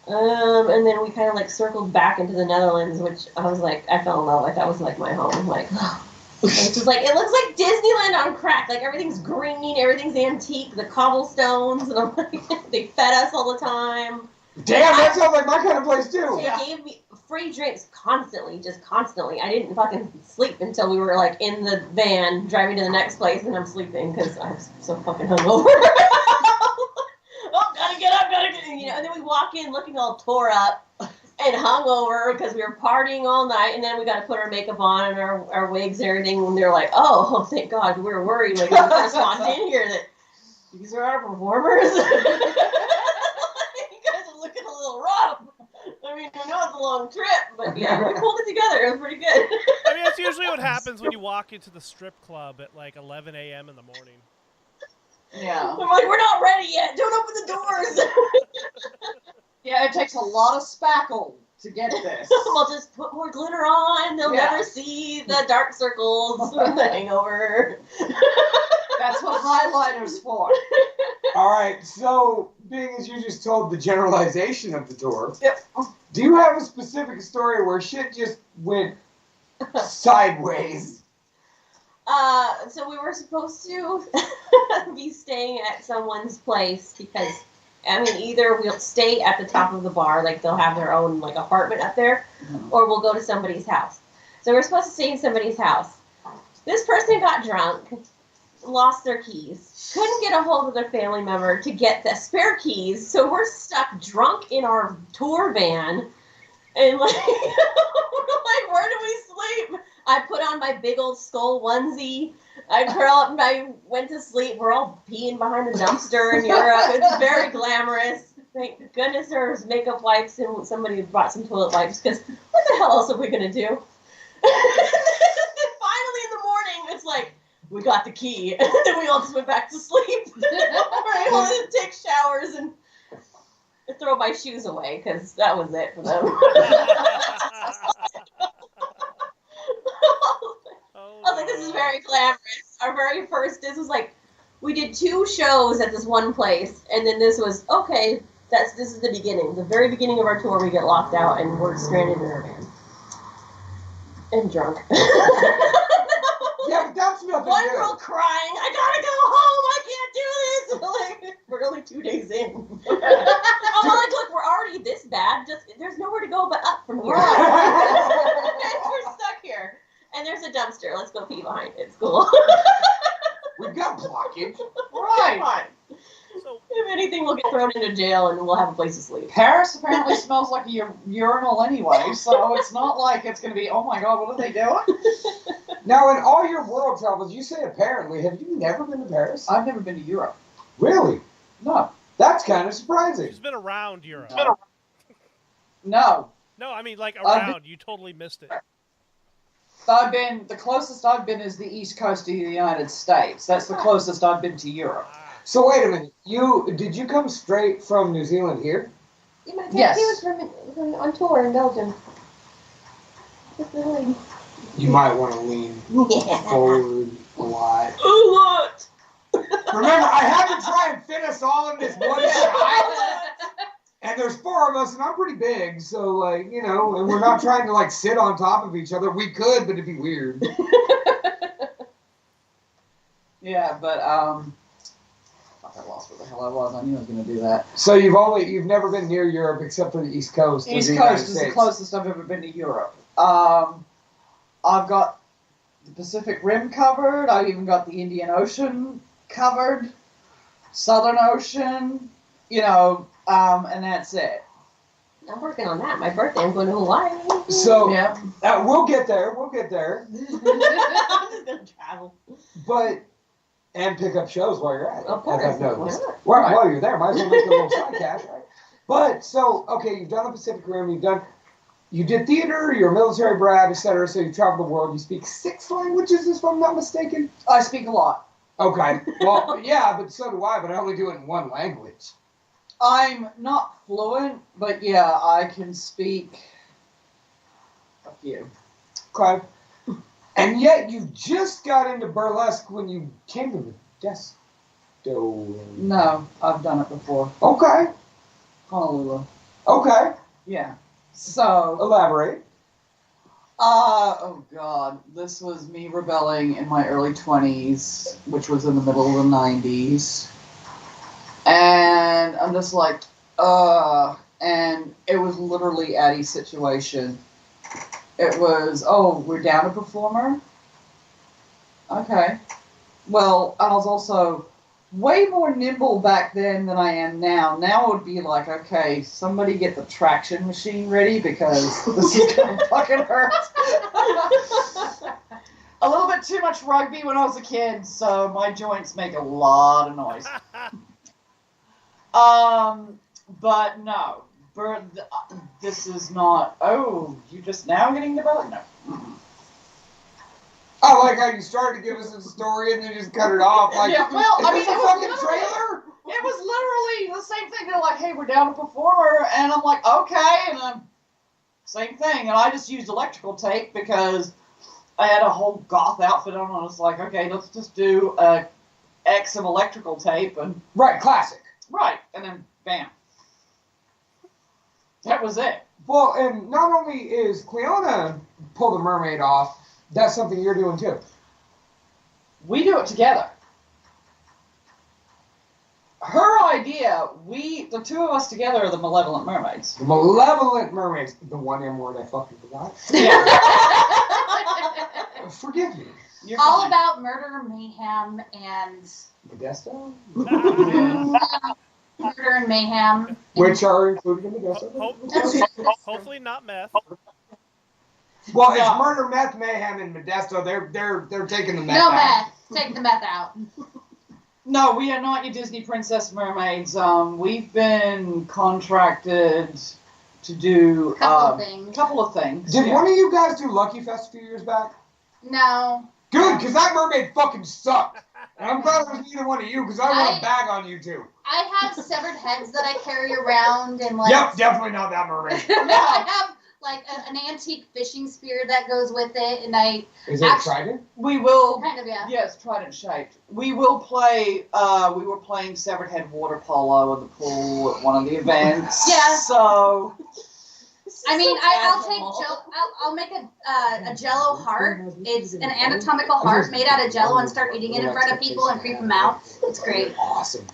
D: and then we kind of like circled back into the Netherlands, which I was like, I fell in love with. That was like my home. Like, it's just like, it looks like Disneyland on crack. Like everything's green, everything's antique, the cobblestones, and I'm like, they fed us all the time.
B: Damn, that sounds like my kind of place too.
D: They gave me free drinks constantly, just constantly. I didn't fucking sleep until we were like in the van driving to the next place, and I'm sleeping because I'm so fucking hungover. Oh, gotta get up, and then we walk in looking all tore up and hungover because we were partying all night, and then we got to put our makeup on and our wigs and everything, and they're like, oh, thank God, we were worried when we first walked in here that these are our performers. You guys are looking a little rough. I mean, I know it's a long trip, but yeah, we pulled it together. It was pretty good.
C: I mean, that's usually what happens when you walk into the strip club at like 11 a.m. in the morning.
F: Yeah.
D: I'm like, we're not ready yet. Don't open the doors.
F: Yeah, it takes a lot of spackle to get this.
D: We'll just put more glitter on. They'll never see the dark circles from the hangover.
F: That's what highlighter's for.
B: All right, so being as you just told the generalization of the tour,
D: Yep.
B: Do you have a specific story where shit just went sideways?
D: So we were supposed to be staying at someone's place because, I mean, either we'll stay at the top of the bar, like they'll have their own like apartment up there, or we'll go to somebody's house. So we're supposed to stay in somebody's house. This person got drunk, lost their keys, couldn't get a hold of their family member to get the spare keys, so we're stuck drunk in our tour van, and like, we're like, where do we sleep? I put on my big old skull onesie. I curl up and I went to sleep. We're all peeing behind the dumpster in Europe. It's very glamorous. Thank goodness there's makeup wipes and somebody brought some toilet wipes because what the hell else are we going to do? Finally in the morning, it's like, we got the key. And then we all just went back to sleep. We're able to take showers and throw my shoes away because that was it for them. I was like, this is very glamorous. Our very first, this was like, we did 2 shows at this one place, and then this was, okay, this is the beginning. The very beginning of our tour, we get locked out, and we're stranded in our van. And drunk.
B: Yeah, but that's nothing
D: One
B: new.
D: girl crying, I gotta go home, I can't do this! Like, we're only 2 days in. I'm like, look, we're already this bad, there's nowhere to go but up from here. We're stuck here. And there's a dumpster. Let's go pee behind it. It's cool.
B: We've got blockage.
F: Right.
C: So,
D: If anything, we'll get thrown into jail and we'll have a place to sleep.
F: Paris apparently smells like a urinal anyway, so it's not like it's going to be, oh my god, what are they doing?
B: Now, in all your world travels, you say apparently, have you never been to Paris?
F: I've never been to Europe.
B: Really?
F: No.
B: That's kind of surprising.
C: she's been around Europe.
F: No.
C: No, I mean, like, around. You totally missed it.
F: The closest I've been is the east coast of the United States. That's the closest I've been to Europe.
C: Ah.
B: So wait a minute. Did you come straight from New Zealand here?
D: Yeah, my
F: Yes.
D: He was from on tour in Belgium.
B: You might want to lean forward a lot.
D: A lot.
B: Remember, I had to try and fit us all in this one shot. And there's 4 of us, and I'm pretty big, so, like, and we're not trying to, like, sit on top of each other. We could, but it'd be weird.
F: Yeah, but, fuck, I lost where the hell I was. I knew I was going to do that.
B: So you've never been near Europe except for the East Coast of
F: East
B: the United
F: Coast is the
B: States.
F: closest I've ever been to Europe. I've got the Pacific Rim covered. I've even got the Indian Ocean covered. Southern Ocean, and that's it.
D: I'm working on that. My birthday, I'm going to Hawaii.
B: So
F: Yeah.
B: we'll get there. We'll get there.
D: I'm just going to travel.
B: But and pick up shows while you're at it.
D: Of course.
B: As I've noticed.
D: Why not?
B: Well, while you're there, might as well make a little side cash, right? But so okay, you've done the Pacific Rim. You did theater. You're a military brat, etc. So you travel the world. You speak 6 languages, if I'm not mistaken.
F: I speak a lot.
B: Okay. Well, yeah, but so do I. But I only do it in one language.
F: I'm not fluent, but yeah, I can speak a few.
B: Okay. And yet you just got into burlesque when you came to Modesto.
F: No, I've done it before.
B: Okay.
F: Honolulu.
B: Okay.
F: Yeah. So,
B: Elaborate.
F: oh god, this was me rebelling in my early 20s, which was in the middle of the 90s. And I'm just like, and it was literally Addie's situation. It was, oh, we're down a performer? Okay. Well, I was also way more nimble back then than I am now. Now it would be like, okay, somebody get the traction machine ready because this is gonna fucking hurt. A little bit too much rugby when I was a kid, so my joints make a lot of noise. But no, this is not, oh, you just now getting the belly? No.
B: I like how you started to give us a story and then just cut it off. Like,
F: Yeah, well,
B: is
F: I
B: this
F: mean,
B: a
F: it was
B: fucking
F: literally-
B: trailer?
F: It was literally the same thing. They're like, hey, we're down a performer. And I'm like, okay. And same thing. And I just used electrical tape because I had a whole goth outfit on. I was like, okay, let's just do a X of electrical tape. And
B: Right, classic.
F: right. And then bam. That was it.
B: Well, and not only is Cleona pull the mermaid off, that's something you're doing too.
F: We do it together. Her idea, the two of us together are the Malevolent Mermaids.
B: The Malevolent Mermaids. The one M word I fucking forgot.
F: Yeah.
B: Forgive me.
F: You're
E: All
F: fine.
E: about murder, mayhem, and
B: Modesto?
E: murder and mayhem.
B: Which are included in Modesto.
C: Hopefully not meth.
B: Well, it's
F: No.
B: murder, meth, mayhem, and Modesto. They're taking the meth
E: No
B: out.
E: meth. Take the meth out.
F: No, we are not your Disney Princess Mermaids. We've been contracted to do
E: Couple of things.
F: couple of things.
B: Did
F: yeah.
B: one of you guys do Lucky Fest a few years back?
E: No.
B: Good, because that mermaid fucking sucked. And I'm glad it was neither one of you, because I want to bag on you two.
E: I have severed heads that I carry around and like.
B: Yep, definitely not that mermaid.
E: I have like an antique fishing spear that goes with it, and I
B: Is it a trident?
F: We will.
E: kind of
F: Yes, trident shaped. We will play. We were playing severed head water polo in the pool at one of the events.
E: Yeah.
F: So.
E: I mean, I'll take I'll make a Jello heart. It's an anatomical heart made out of Jello, and start eating it in front of people and creep them out. It's great.
B: Awesome.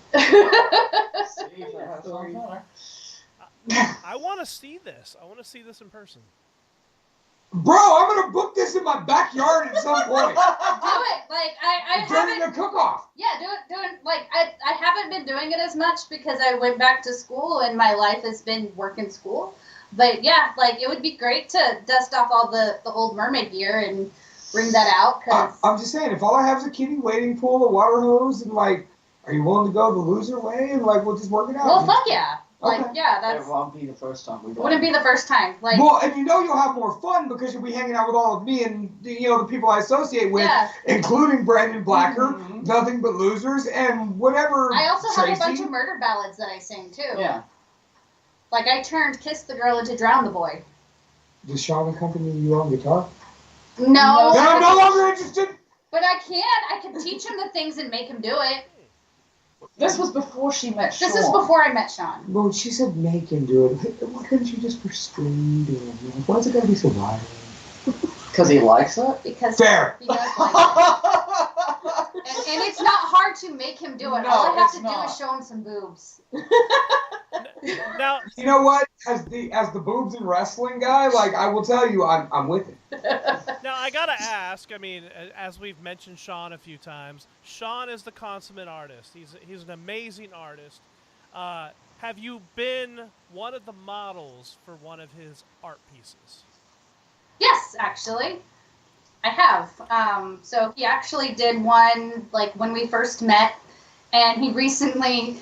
C: I want to see this. I want to see this in person.
B: Bro, I'm going to book this in my backyard at some point.
E: Do it. Like I
B: During
E: haven't.
B: the cook-off.
E: Yeah, do it. Like I haven't been doing it as much because I went back to school and my life has been work and school. But yeah, like it would be great to dust off all the old mermaid gear and bring that out. Cause
B: I'm just saying, if all I have is a kiddie wading pool, a water hose, and like, are you willing to go the loser way and like we'll just work it out?
E: well, fuck yeah. Like
B: Okay.
E: yeah,
F: It
E: that's
F: won't be the first time we do
E: wouldn't be the first time. Like
B: Well, and you know you'll have more fun because you'll be hanging out with all of me and the people I associate with,
E: yeah.
B: including Brandon Blacker,
F: Mhm.
B: Nothing But Losers, and whatever.
E: I also have a bunch
B: Tracy.
E: of murder ballads that I sing too.
F: Yeah.
E: Like I turned "Kiss the Girl" into "Drown the Boy."
B: Does Sean accompany you on guitar?
E: No,
B: Then I'm no longer interested.
E: but I can. I can teach him the things and make him do it.
F: This was before she met Sean.
E: This is before I met Sean.
B: Well, she said make him do it. Why couldn't you just persuade him? Why is it gotta be so violent?
F: Because he likes it?
E: Because
B: Fair.
E: he does like it. And it's not hard to make him do it.
F: No,
E: All I have
F: it's
E: to do
F: not.
E: is show him some boobs.
C: Now,
B: You know what? As the boobs and wrestling guy, like I will tell you, I'm with it.
C: now I gotta ask. I mean, as we've mentioned Sean a few times, Sean is the consummate artist. He's an amazing artist. Have you been one of the models for one of his art pieces?
E: Yes, actually. I have. So he actually did one like when we first met, and he recently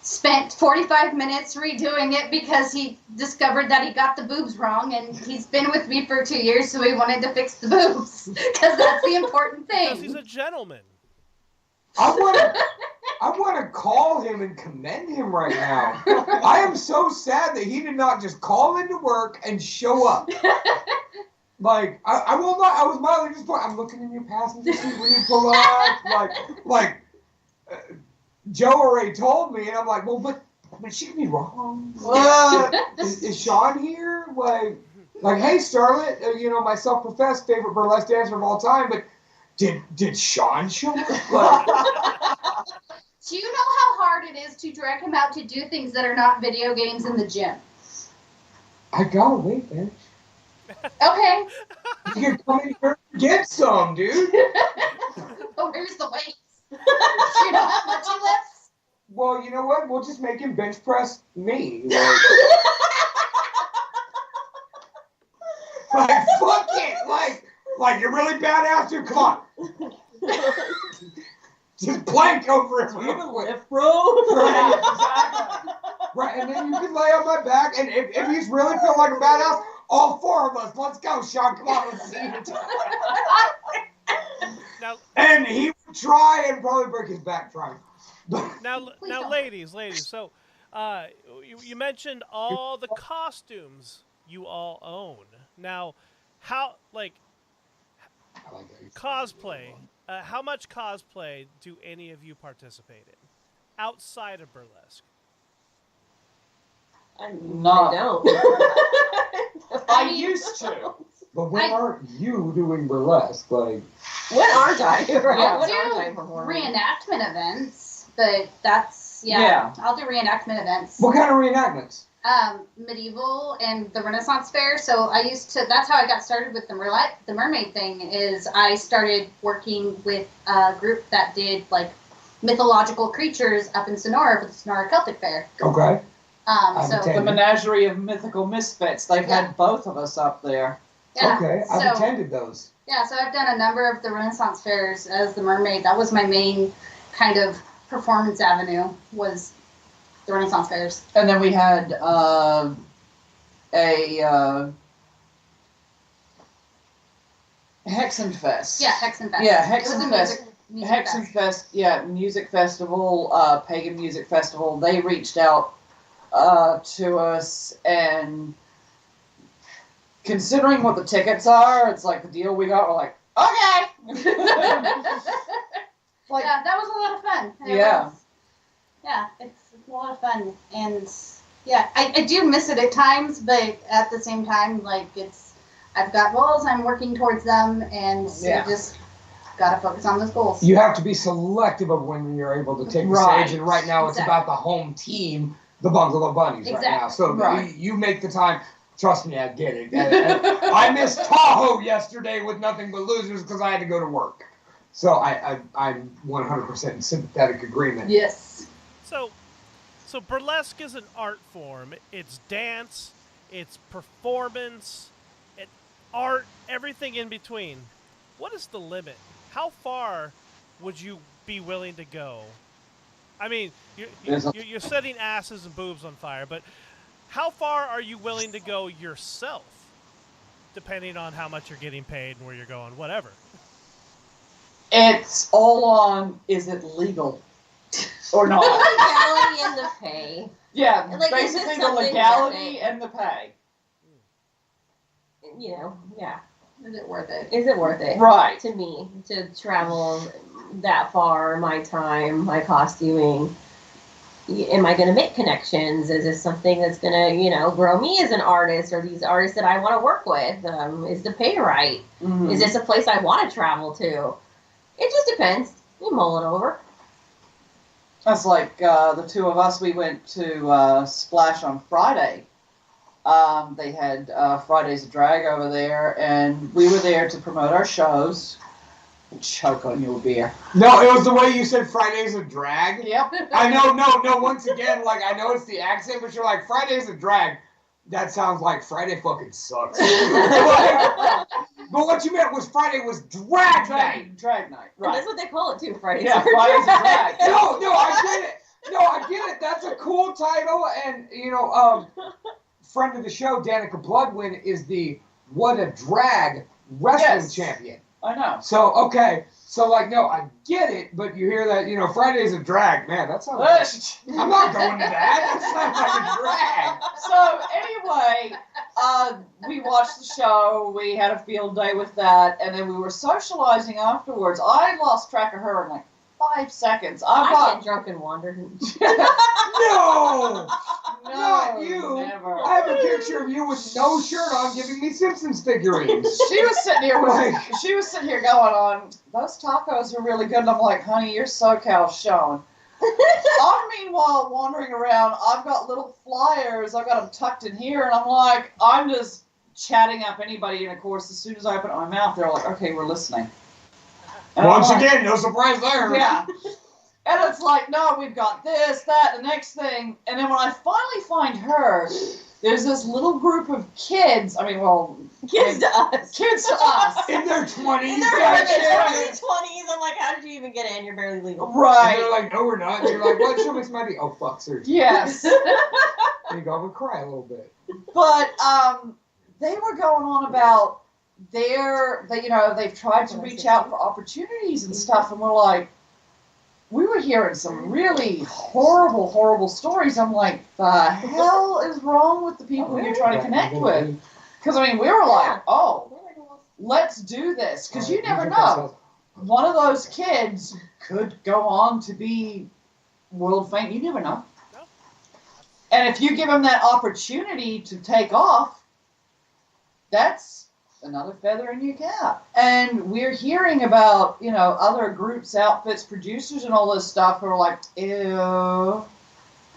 E: spent 45 minutes redoing it because he discovered that he got the boobs wrong, and he's been with me for 2 years, so he wanted to fix the boobs because that's the important
C: Because he's
E: thing.
C: a gentleman.
B: I want to call him and commend him right now. I am so sad that he did not just call into work and show up. Like I will not. I was mildly disappointed. I'm looking in your passenger seat when you pull up. Joe already told me, and I'm like, well, but she could be wrong. Is Sean here? Like, hey, Starlet, my self-professed favorite burlesque dancer of all time, but did Sean show up? Like,
E: Do you know how hard it is to drag him out to do things that are not video games in the gym?
B: I gotta wait, man.
E: Okay.
B: You can come in here and get some, dude.
E: Oh, where's the weights? You know how much he lifts?
B: Well, you know what? We'll just make him bench press me. Like fuck it. Like you're really badass, dude. Come on. Just plank over him.
F: Lift, bro.
B: Right, exactly. Right, and then you can lay on my back, and if he's really feeling like a badass, all four of us, let's go, Sean. Come on, let's see it.
C: Now,
B: And he would try and probably break his back trying.
C: now, ladies. So, you mentioned all the costumes you all own. Now, how cosplay? How much cosplay do any of you participate in outside of burlesque?
D: I
F: No.
D: don't.
F: I used to.
B: But when aren't you doing burlesque? Like,
D: When aren't I? Right?
F: Yeah.
D: When aren't I
E: Do
D: performing?
E: reenactment events, but that's
F: Yeah.
E: I'll do reenactment events.
B: what kind of reenactments?
E: Medieval and the Renaissance fair. So that's how I got started with the mermaid thing. Is I started working with a group that did like mythological creatures up in Sonora for the Sonora Celtic Fair.
B: Okay.
E: So
B: attended.
F: The menagerie of mythical misfits. They've had both of us up there.
E: yeah,
B: Okay, I've attended those.
E: Yeah, so I've done a number of the Renaissance fairs as the mermaid. That was my main kind of performance avenue, was the Renaissance fairs.
F: And then we had a Hexenfest.
E: Yeah, Hexenfest.
F: Yeah,
E: It was a
F: Hexenfest.
E: music
F: Hexenfest, yeah, music festival, pagan music festival. They reached out to us, and considering what the tickets are, it's like the deal we got. We're like, okay. Like,
E: yeah, that was a lot of fun.
F: Yeah.
E: It's a lot of fun, and yeah, I do miss it at times, but at the same time, like I've got goals, I'm working towards them, and
F: Yeah.
E: you just gotta focus on those goals.
B: You have to be selective of when you're able to take the
F: Right.
B: stage, and right now it's
E: Exactly.
B: about the home team, the Bungalow Bunnies, right now.
E: Exactly.
B: So
F: Right.
B: you make the time. Trust me, I get it. I missed Tahoe yesterday with nothing but losers because I had to go to work. So I'm 100% in sympathetic agreement.
E: Yes.
C: So burlesque is an art form. It's dance, it's performance, it's art, everything in between. What is the limit? How far would you be willing to go? I mean, you're setting asses and boobs on fire, but how far are you willing to go yourself, depending on how much you're getting paid and where you're going, whatever?
F: it's all on, is it legal or not?
D: Legality and the pay.
F: Yeah,
D: Like, is
F: basically
D: it
F: the
D: something
F: legality
D: worth it?
F: and the pay.
D: You know, yeah.
E: Is it worth it?
D: Is it worth it?
F: Right.
D: To me, to travel that far, my time, my costuming. Am I going to make connections? Is this something that's going to, grow me as an artist, or these artists that I want to work with? Is the pay right?
F: Mhm.
D: Is this a place I want to travel to? It just depends. You mull it over.
F: That's like the two of us. We went to Splash on Friday. They had Fridays of Drag over there, and we were there to promote our shows. Choke on your beer.
B: No, it was the way you said Fridays of Drag.
F: Yep.
B: I know, no, once again, like, I know it's the accent, but you're like, Fridays of Drag. That sounds like Friday fucking sucks. But what you meant was Friday was drag night.
F: Drag night,
D: And
F: right.
D: that's what they call it too, Fridays.
F: Yeah, Fridays of Drag.
B: No, I get it. No, I get it. That's a cool title. And, friend of the show, Danica Bloodwind, is the What a Drag wrestling champion.
F: I know.
B: So, okay. So, like, no, I get it, but you hear that, Fridays of Drag. Man, that sounds like... I'm not going to that. That sounds like a drag.
F: So, anyway, we watched the show. We had a field day with that, and then we were socializing afterwards. I lost track of her in like 5 seconds.
D: I get drunk and wander.
B: No!
F: No,
B: Not you.
F: Never.
B: I have a picture of you with no shirt on giving me Simpsons figurines.
F: She was sitting here going on, those tacos are really good. And I'm like, honey, your SoCal's showing. I'm meanwhile wandering around. I've got little flyers. I've got them tucked in here. And I'm like, I'm just chatting up anybody. And of course, as soon as I open my mouth, they're like, okay, we're listening. And
B: Once again, no surprise there.
F: Yeah. And it's like, no, we've got this, that, the next thing. And then when I finally find her, there's this little group of kids. I mean, well...
D: Kids to us.
F: Kids to us.
B: In their 20s.
D: In their early 20s. I'm like, how did you even get in? You're barely legal.
F: Right.
B: And they're like, no, we're not. And you're like, what? Show me some ID. Oh, fuck, seriously.
F: Yes.
B: And you go, I'm going to cry a little bit.
F: But they were going on about they've tried to reach out for opportunities and stuff. And we're like, we were hearing some really horrible, horrible stories. I'm like, the hell is wrong with the people you're trying to connect with? Because, I mean, we were like, oh, let's do this. Because you never know. One of those kids could go on to be world famous. You never know. And if you give them that opportunity to take off, that's another feather in your cap. And we're hearing about, other groups, outfits, producers, and all this stuff who are like, ew.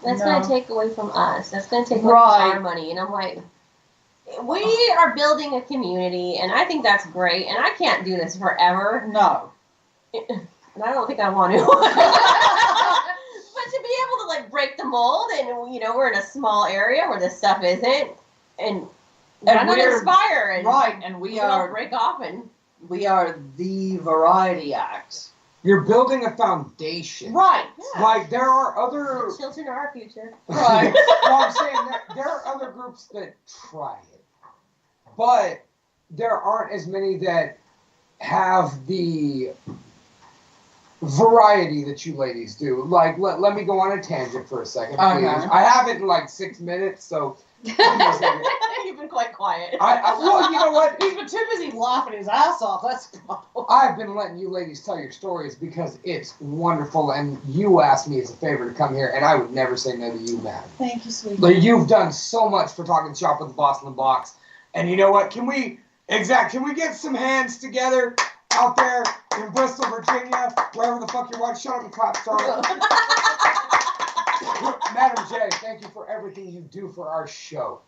D: That's going to take away from us. That's going to take away
F: Right.
D: from our money. And I'm like, we are building a community, and I think that's great. And I can't do this forever.
F: No.
D: And I don't think I want to. But to be able to, like, break the mold, and, we're in a small area where this stuff isn't, and run and inspire, and
F: right, and we are
D: break off, and
F: we are the variety act.
B: You're building a foundation.
F: Right.
D: Yeah.
B: Like, there are other...
D: The children are our future.
F: Right.
B: Well, I'm saying there are other groups that try it. But there aren't as many that have the variety that you ladies do. Like, let me go on a tangent for a second, please. I have it in like 6 minutes, so...
D: You've been quite quiet.
B: Well, you know what?
F: He's been too busy laughing his ass off. That's the problem.
B: I've been letting you ladies tell your stories because it's wonderful, and you asked me as a favor to come here, and I would never say no to you, madam.
F: Thank you, sweetie.
B: Like, you've done so much for Talking Shop with the Boss in the Box, and you know what? Can we get some hands together out there in Bristol, Virginia, wherever the fuck you're watching? Shut up and clap, Charlotte. Madam J, thank you for everything you do for our show.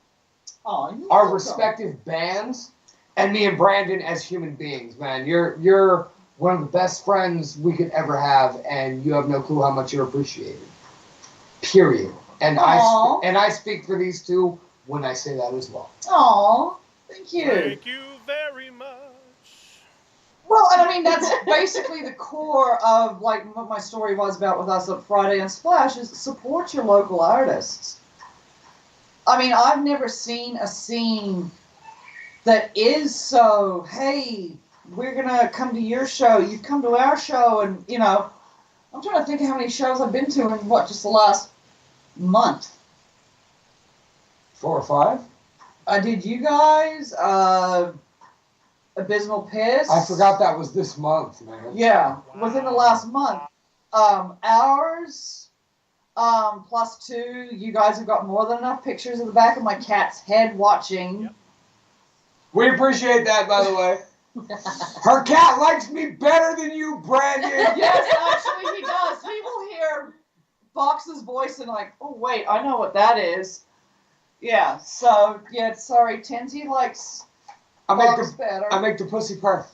F: Oh,
B: Our respective bands, and me and Brandon as human beings, man. You're one of the best friends we could ever have, and you have no clue how much you're appreciated. Period. And I speak for these two when I say that as well.
F: Aw, thank you.
C: Thank you very much.
F: Well, and I mean, that's basically the core of, like, what my story was about with us at Friday and Splash, is support your local artists. I mean, I've never seen a scene that is so, hey, we're going to come to your show, you come to our show, and, I'm trying to think of how many shows I've been to in, just the last month.
B: 4 or 5?
F: I did you guys, Abysmal Piss.
B: I forgot that was this month, man.
F: Yeah,
C: Wow.
F: within the last month. Ours, plus 2, you guys have got more than enough pictures of the back of my cat's head watching.
C: Yep.
B: We appreciate that, by the way. Her cat likes me better than you, Brandon.
F: Yes, actually he does. He will hear Fox's voice and like, oh wait, I know what that is. Yeah. So yeah, sorry, Tinsy likes Fox better.
B: I make the pussy purr.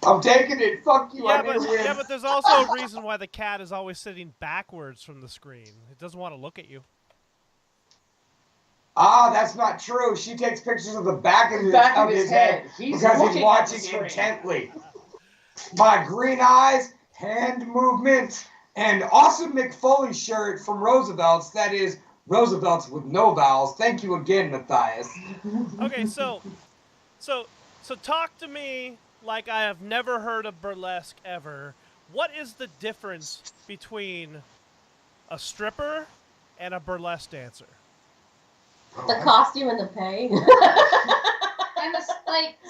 B: I'm taking it. Fuck you.
C: Yeah,
B: I need to win.
C: but there's also a reason why the cat is always sitting backwards from the screen. It doesn't want to look at you.
B: Ah, that's not true. She takes pictures of the back of his head
F: He's
B: because he's
F: looking
B: watching
F: at the screen.
B: intently. My green eyes, hand movement, and awesome McFoley shirt from Roosevelt's. That is Roosevelt's with no vowels. Thank you again, Matthias.
C: Okay, so talk to me like I have never heard of burlesque ever. What is the difference between a stripper and a burlesque dancer?
D: The costume and the pay.
E: And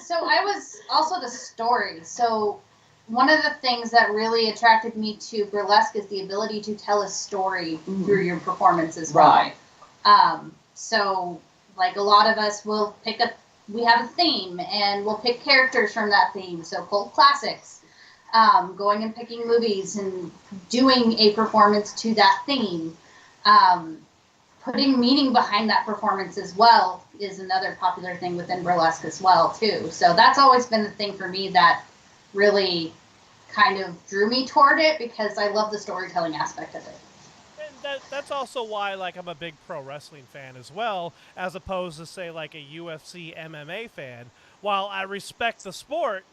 E: so I was also the story. So one of the things that really attracted me to burlesque is the ability to tell a story through your performance as well.
F: Right.
E: So like a lot of us will we have a theme and we'll pick characters from that theme. So cult classics, going and picking movies and doing a performance to that theme. Putting meaning behind that performance as well is another popular thing within burlesque as well too. So that's always been the thing for me that really kind of drew me toward it because I love the storytelling aspect of it.
C: And that's also why like I'm a big pro wrestling fan as well, as opposed to say like a UFC MMA fan. While I respect the sport,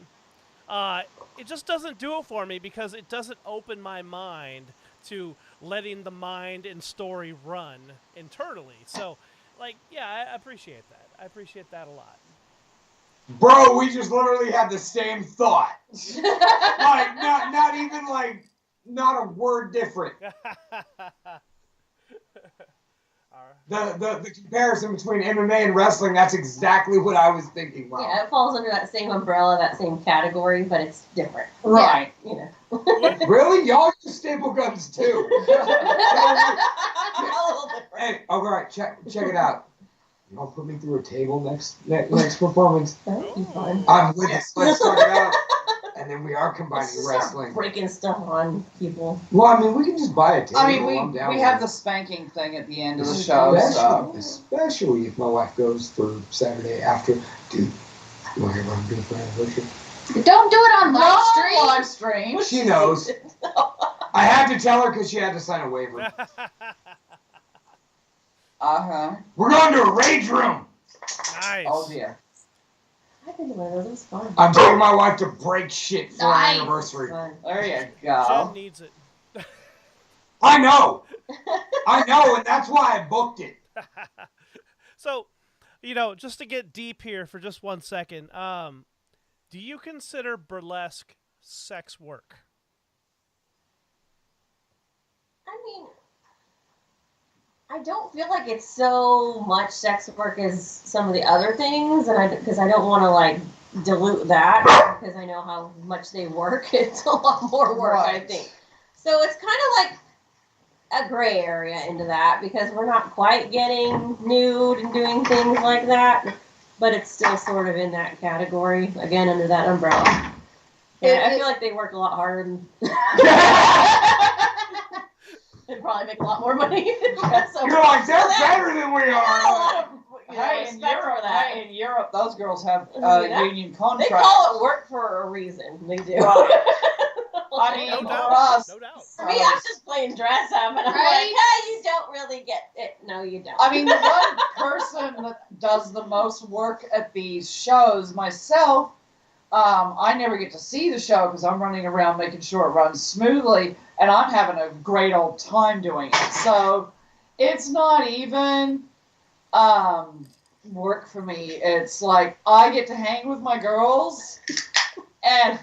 C: it just doesn't do it for me because it doesn't open my mind to letting the mind and story run internally. So, like, yeah, I appreciate that. I appreciate that a lot.
B: Bro, we just literally had the same thought. Like, not even like, not a word different. The comparison between MMA and wrestling, that's exactly what I was thinking. Wow.
D: Yeah, it falls under that same umbrella, that same category, but it's different.
F: Right.
D: Yeah, you know.
B: Really? Y'all use staple guns too.
D: A little different.
B: Hey, all right, check it out. Y'all put me through a table next performance.
D: That'd be fun.
B: I'm with it. Let's start it out. And then we are combining
D: Let's start
B: wrestling.
D: breaking stuff on people.
B: Well, I mean, we can just buy a table.
F: I mean,
B: I'm down
F: we
B: with
F: have
B: it.
F: the spanking thing at the end of the show, so.
B: Especially if my wife goes for Saturday after. Dude, you want to hear what I'm doing for anniversary?
E: Don't do it on live stream.
F: Live stream.
B: She knows. I had to tell her because she had to sign a waiver.
F: Uh-huh.
B: We're going to a rage room.
C: Nice.
F: Oh, dear.
D: I've been to one of those. It was fun.
B: I'm taking my wife to break shit for our
E: Nice.
B: anniversary.
D: Fun.
F: There you
C: Jen
F: go.
C: needs it.
B: I know, and that's why I booked it.
C: So, just to get deep here for just 1 second, do you consider burlesque sex work?
D: I mean, I don't feel like it's so much sex work as some of the other things, and because I don't want to like dilute that because I know how much they work. It's a lot more work, I
F: Right.
D: think. So it's kind of like a gray area into that because we're not quite getting nude and doing things like that, but it's still sort of in that category again under that umbrella. Yeah, I feel like they work a lot harder than. They'd probably make a lot more money. So
B: You're like, they're better than we are.
F: Hey, in Europe, those girls have
D: Yeah.
F: union
D: They
F: contracts.
D: call it work for a reason. They do.
F: I mean,
C: No
F: for
C: doubt.
F: us,
C: No doubt.
D: For me, I'm just playing dress up, and I'm
E: Right?
D: like, hey, you don't really get it. No, you don't.
F: I mean, the one person that does the most work at these shows, myself, I never get to see the show because I'm running around making sure it runs smoothly, and I'm having a great old time doing it. So it's not even work for me. It's like I get to hang with my girls, and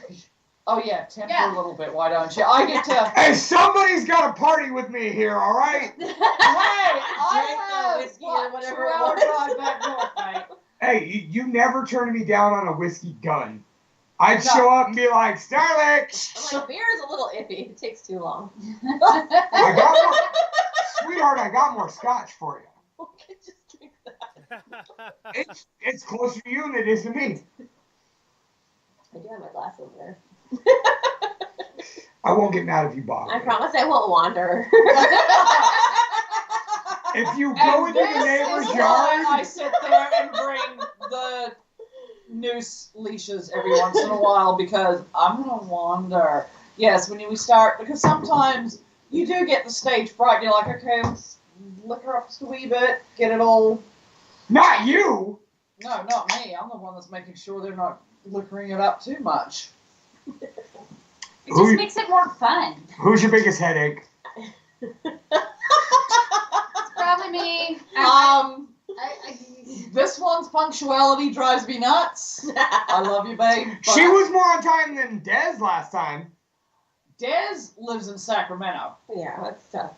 F: oh yeah, temper a little bit. Why don't you? I get to.
B: Hey, somebody's got to party with me here, all right?
F: Hey,
D: Drink
F: I
D: the
F: have
D: whiskey or whatever it
F: 2-hour
D: was.
F: drive back north, mate.
B: Hey, you never turned me down on a whiskey gun. I'd show up and be like, Starlight!
D: I'm like, beer is a little iffy. It takes too long.
B: I got more, sweetheart, I got more scotch for you.
D: Okay, just drink that.
B: It's closer to you than it is to me.
D: I do have my glass over there.
B: I won't get mad if you bother.
D: I promise I won't wander.
B: If you go into the neighbor's yard,
F: I sit there and bring the noose leashes every once in a while because I'm gonna wander. Yes, when we start, because sometimes you do get the stage fright. And you're like, okay, let's liquor up just a wee bit, get it all.
B: not you.
F: No, not me. I'm the one that's making sure they're not liquoring it up too much.
E: It just makes it more fun.
B: Who's your biggest headache?
E: It's probably me. I,
F: This one's punctuality drives me nuts. I love you, babe.
B: She was more on time than Des last time.
F: Des lives in Sacramento.
D: Yeah, that's tough.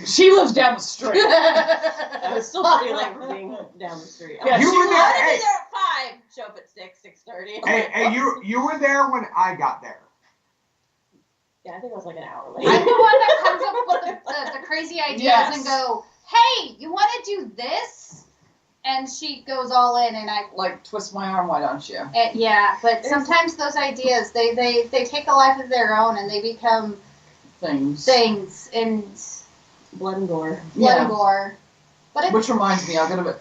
F: She lives down the street.
D: I was still pretty late for being down the street.
F: Yeah,
B: You
D: I
B: were
D: was
B: there.
D: to
B: Hey,
D: be there at 5. Show up at 6:30.
B: hey, you were there when I got there.
D: Yeah, I think I was like an hour
E: I'm
D: late.
E: the one that comes up with the crazy ideas
F: Yes.
E: and go, hey, you want to do this? And she goes all in, and I
F: Like, twist my arm, why don't you?
E: yeah. But sometimes those ideas they take a life of their own, and they become
F: Things.
E: and
D: Blood and gore.
E: blood and gore. But it,
F: Which reminds me, I gotta.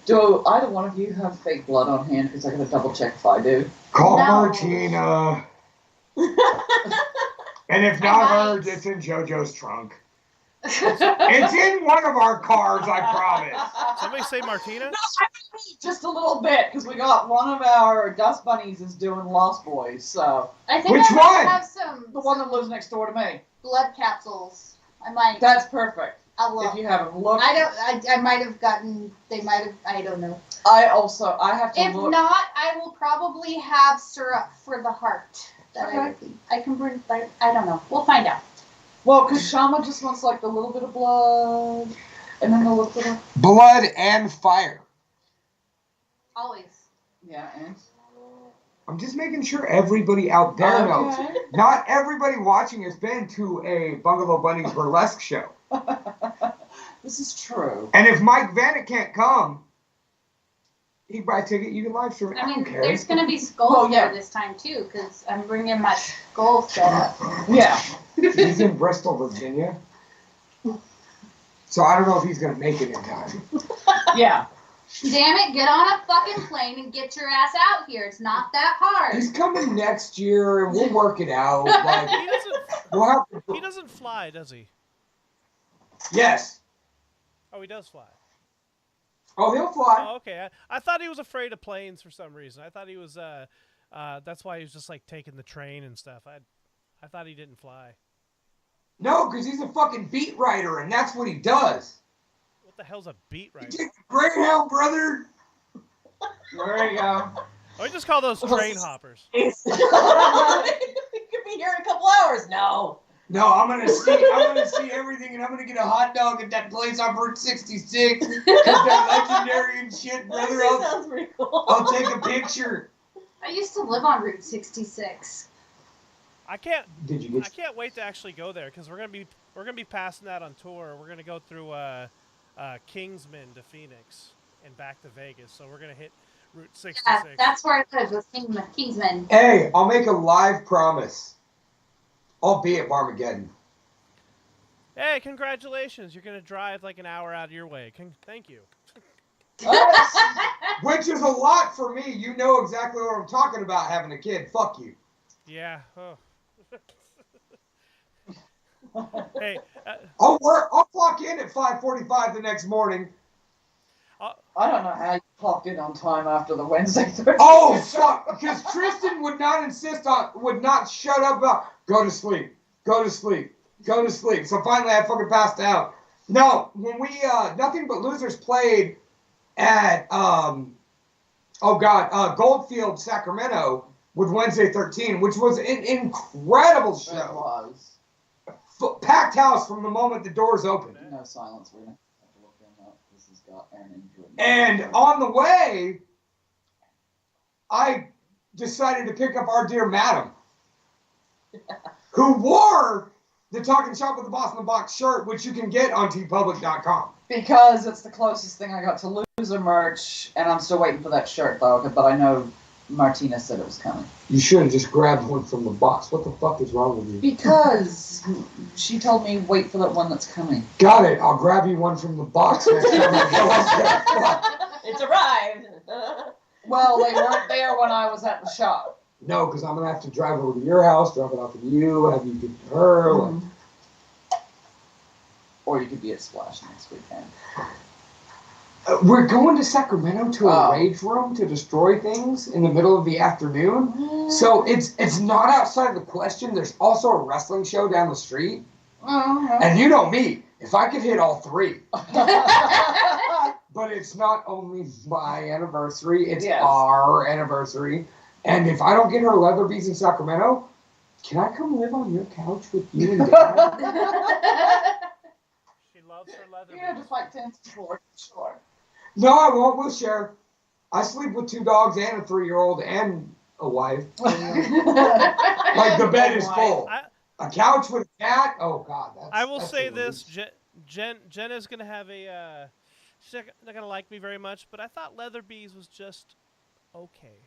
F: Do either one of you have fake blood on hand? Because I gotta double check if I do.
B: Call
E: No.
B: Martina. And if not
E: I
B: hers,
E: might.
B: it's in JoJo's trunk. It's in one of our cars, I promise.
C: Somebody say Martina?
F: Just a little bit, because we got one of our dust bunnies is doing Lost Boys, so
E: I think
B: Which
E: I might
B: one?
E: have some
F: the one that lives next door to me.
E: blood capsules. I might.
F: That's perfect.
E: I'll look.
F: If you haven't looked,
E: I might have gotten. They might have. I don't know.
F: I have to
E: If
F: look.
E: not, I will probably have syrup for the heart. That
F: Okay.
E: I can bring. I don't know. We'll find out.
F: Well, because Shama just wants like the little bit of blood, and then the little bit of
B: Blood and fire.
E: Always.
F: yeah, and
B: I'm just making sure everybody out there knows.
F: okay.
B: Not everybody watching has been to a Bungalow Bunnies burlesque show.
F: This is true.
B: And if Mike Vanek can't come, he can buy a ticket. You can live stream it.
E: I mean,
B: don't care.
E: there's gonna be skulls
F: Oh, yeah.
E: there this time too, because I'm bringing my skull set up.
F: Yeah.
B: He's in Bristol, Virginia. So I don't know if he's going to make it in time.
F: Yeah.
E: Damn it! Get on a fucking plane and get your ass out here. It's not that hard.
B: He's coming next year, and we'll work it out. Like,
C: He doesn't.
B: we'll have to,
C: He doesn't fly, does he?
B: yes.
C: Oh, he does fly.
B: Oh, he'll fly.
C: Oh, okay. I thought he was afraid of planes for some reason. I thought he was. That's why he was just like taking the train and stuff. I thought he didn't fly.
B: No, because he's a fucking beat writer, and that's what he does.
C: What the hell's a beat
B: He
C: writer?
B: takes Greyhound, brother.
F: There you go.
C: Oh, we just call those train hoppers.
D: You could be here in a couple hours. No.
B: No, I'm gonna see everything, and I'm gonna get a hot dog at that place on Route 66 because they're legendary and shit, brother.
D: That sounds pretty cool.
B: I'll take a picture.
E: I used to live on Route 66.
C: I can't wait to actually go there because we're gonna be passing that on tour. We're gonna go through Kingsman to Phoenix and back to Vegas. So we're gonna hit Route 66.
E: Yeah, that's where I live with Kingsman.
B: Hey, I'll make a live promise. I'll be at Barmageddon.
C: Hey, congratulations! You're gonna drive like an hour out of your way. Thank you.
B: Which is a lot for me. You know exactly what I'm talking about having a kid. Fuck you.
C: Yeah. Oh. Hey.
B: I'll clock in at 5:45 the next morning.
F: I don't know how you clocked in on time after the Wednesday, Thursday.
B: Oh fuck! Because Tristan would not shut up about go to sleep. So finally I fucking passed out. No, when we Nothing But Losers played at Goldfield, Sacramento with Wednesday 13, which was an incredible
F: It
B: show.
F: was.
B: Packed house from the moment the doors opened.
F: No silence, we're gonna have to look him up. This has got Aaron into it.
B: And on the way, I decided to pick up our dear madam, who wore the Talking Shop with the Boss in the Box shirt, which you can get on tpublic.com.
F: Because it's the closest thing I got to loser merch, and I'm still waiting for that shirt though. But I know Martina said it was coming.
B: You should have just grabbed one from the box. What the fuck is wrong with you?
F: Because she told me wait for that one that's coming.
B: Got it. I'll grab you one from the box next time I go up there.
D: It's arrived.
F: Well, they weren't there when I was at the shop.
B: No, because I'm going to have to drive over to your house, drop it off to you, have you give it to her.
F: Mm-hmm. Or you could be at Splash next weekend.
B: We're going to Sacramento to a rage room to destroy things in the middle of the afternoon. So it's not outside of the question. There's also a wrestling show down the street. And you know me, if I could hit all three. But it's not only my anniversary, it's our anniversary. And if I don't get her Leatherbees in Sacramento, can I come live on your couch with you and Dad?
C: She loves her leather.
F: Yeah, just like 10 for sure.
B: No, I won't. We'll share. I sleep with 2 dogs and a 3-year-old and a wife. Like the bed is full. A couch with a cat? Oh, God.
C: I will say this. Jenna's going to have a... she's not going to like me very much, but I thought Leatherbees was just okay.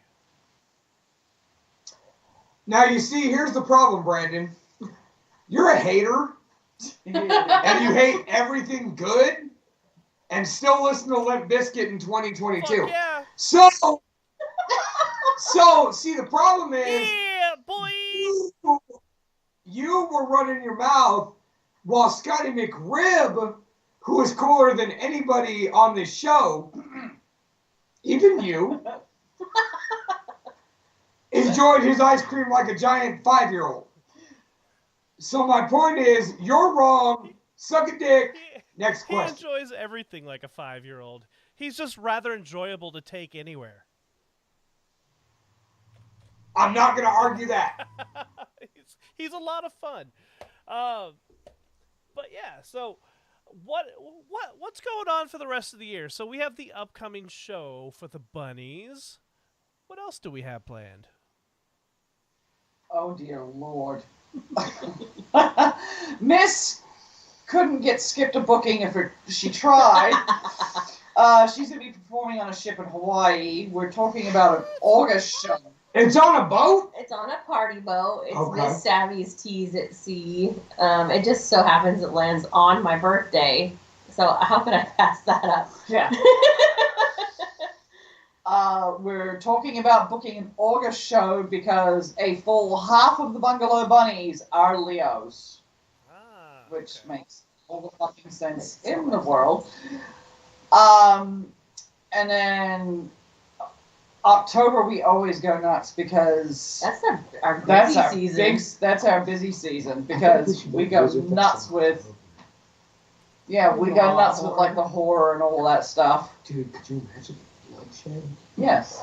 B: Now, you see, here's the problem, Brandon. You're a hater, and you hate everything good, and still listen to Limp Bizkit in 2022.
C: Fuck yeah.
B: So, see, the problem is...
C: Yeah, boy!
B: You were running your mouth while Scotty McRib, who is cooler than anybody on this show, even you, enjoyed his ice cream like a giant 5-year-old. So my point is, you're wrong. Suck a dick. Next question.
C: He enjoys everything like a 5-year-old. He's just rather enjoyable to take anywhere.
B: I'm not going to argue that.
C: He's a lot of fun. But yeah, so what's going on for the rest of the year? So we have the upcoming show for the Bunnies. What else do we have planned?
F: Oh, dear Lord. Miss couldn't get skipped a booking if she tried. She's going to be performing on a ship in Hawaii. We're talking about an August show.
B: It's on a boat?
D: It's on a party boat. It's
B: Okay.
D: Miss Savvy's Teas at Sea. It just so happens it lands on my birthday. So how could I pass that up?
F: Yeah. We're talking about booking an August show because a full half of the Bungalow Bunnies are Leos. Which makes all the fucking sense in the world. And then October we always go nuts because
D: that's our busy season.
F: That's our busy season because we go nuts with we go nuts with like the horror and all that stuff.
B: Dude, could you imagine bloodshed?
F: Yes.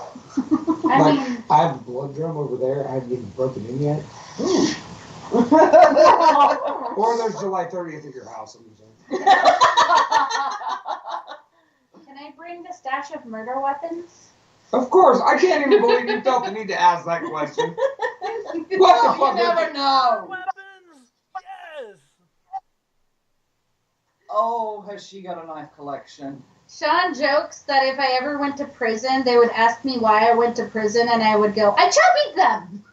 B: I have a blood drum over there. I haven't even broken in yet. Or there's July 30th at your house.
E: Can I bring the stash of murder weapons?
B: Of course. I can't even believe you felt the need to ask that question. What the fuck?
F: You never know.
C: Weapons! Yes!
F: Oh, has she got a knife collection?
E: Sean jokes that if I ever went to prison, they would ask me why I went to prison, and I would go, I chubbied them!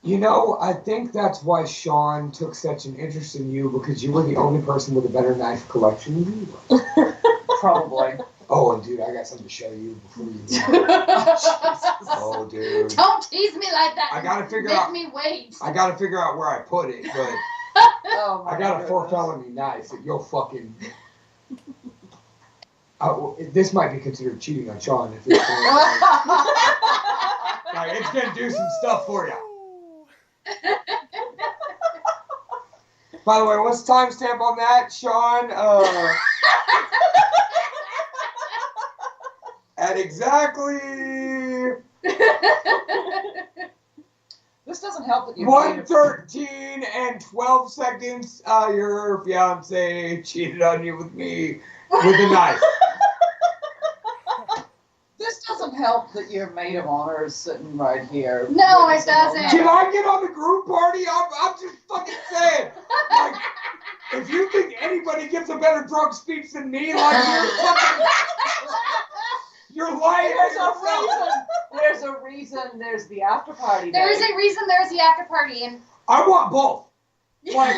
B: You know, I think that's why Sean took such an interest in you, because you were the only person with a better knife collection than you were.
F: Probably.
B: Oh, and dude, I got something to show you before you leave. Oh, dude.
E: Don't tease me like that.
B: I gotta figure out.
E: Make me wait.
B: I gotta figure out where I put it, but
F: Oh, my
B: I got a 4-felony knife that you'll fucking. This might be considered cheating on Sean if it's. Like, it's gonna do some stuff for you. By the way, what's the timestamp on that, Sean? At exactly
F: This doesn't help that you
B: 1:13 and 12 seconds. Your fiance cheated on you with me with a knife.
F: This doesn't help that your maid of honor is sitting right here.
E: No, it doesn't.
B: Can I get on the group party? I'm just fucking saying. Like, if you think anybody gives a better drunk speech than me, like You're lying.
F: There's a reason. There's a reason. There's the after party.
E: There is a reason there's the after party, and
B: I want both. Like.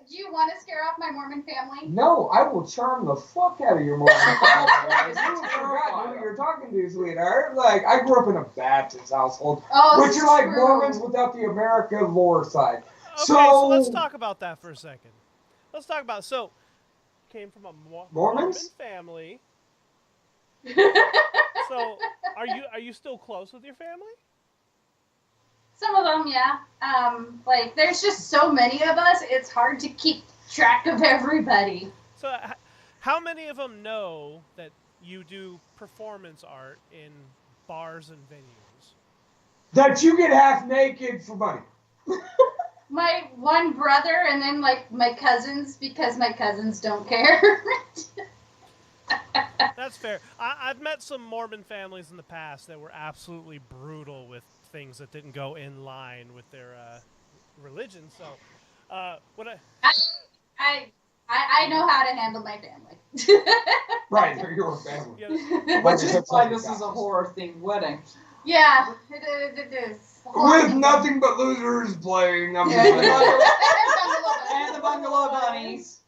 E: you want to scare off my Mormon family?
B: No, I will charm the fuck out of your Mormon family. You forgot who you're talking to, sweetheart. Like, I grew up in a Baptist household,
E: Oh,
B: which
E: this
B: are
E: is
B: like
E: true.
B: Mormons without the America lore side.
C: Okay,
B: So
C: so let's talk about that for a second. Let's talk about came from a Mormon
B: Mormons?
C: family. So are you still close with your family?
E: Some of them, yeah. Like, there's just so many of us, it's hard to keep track of everybody.
C: So how many of them know that you do performance art in bars and venues?
B: that you get half naked for money.
E: My one brother, and then, like, my cousins, because my cousins don't care.
C: That's fair. I've met some Mormon families in the past that were absolutely brutal with things that didn't go in line with their religion. So,
E: I know how to handle my family.
B: Right, they're your family.
C: Yeah,
F: Which is why this is a horror-themed wedding.
E: Yeah, it is.
B: With nothing but losers playing. I'm
F: Yeah,
B: just
F: the
B: like,
F: And the Bungalow Bunnies.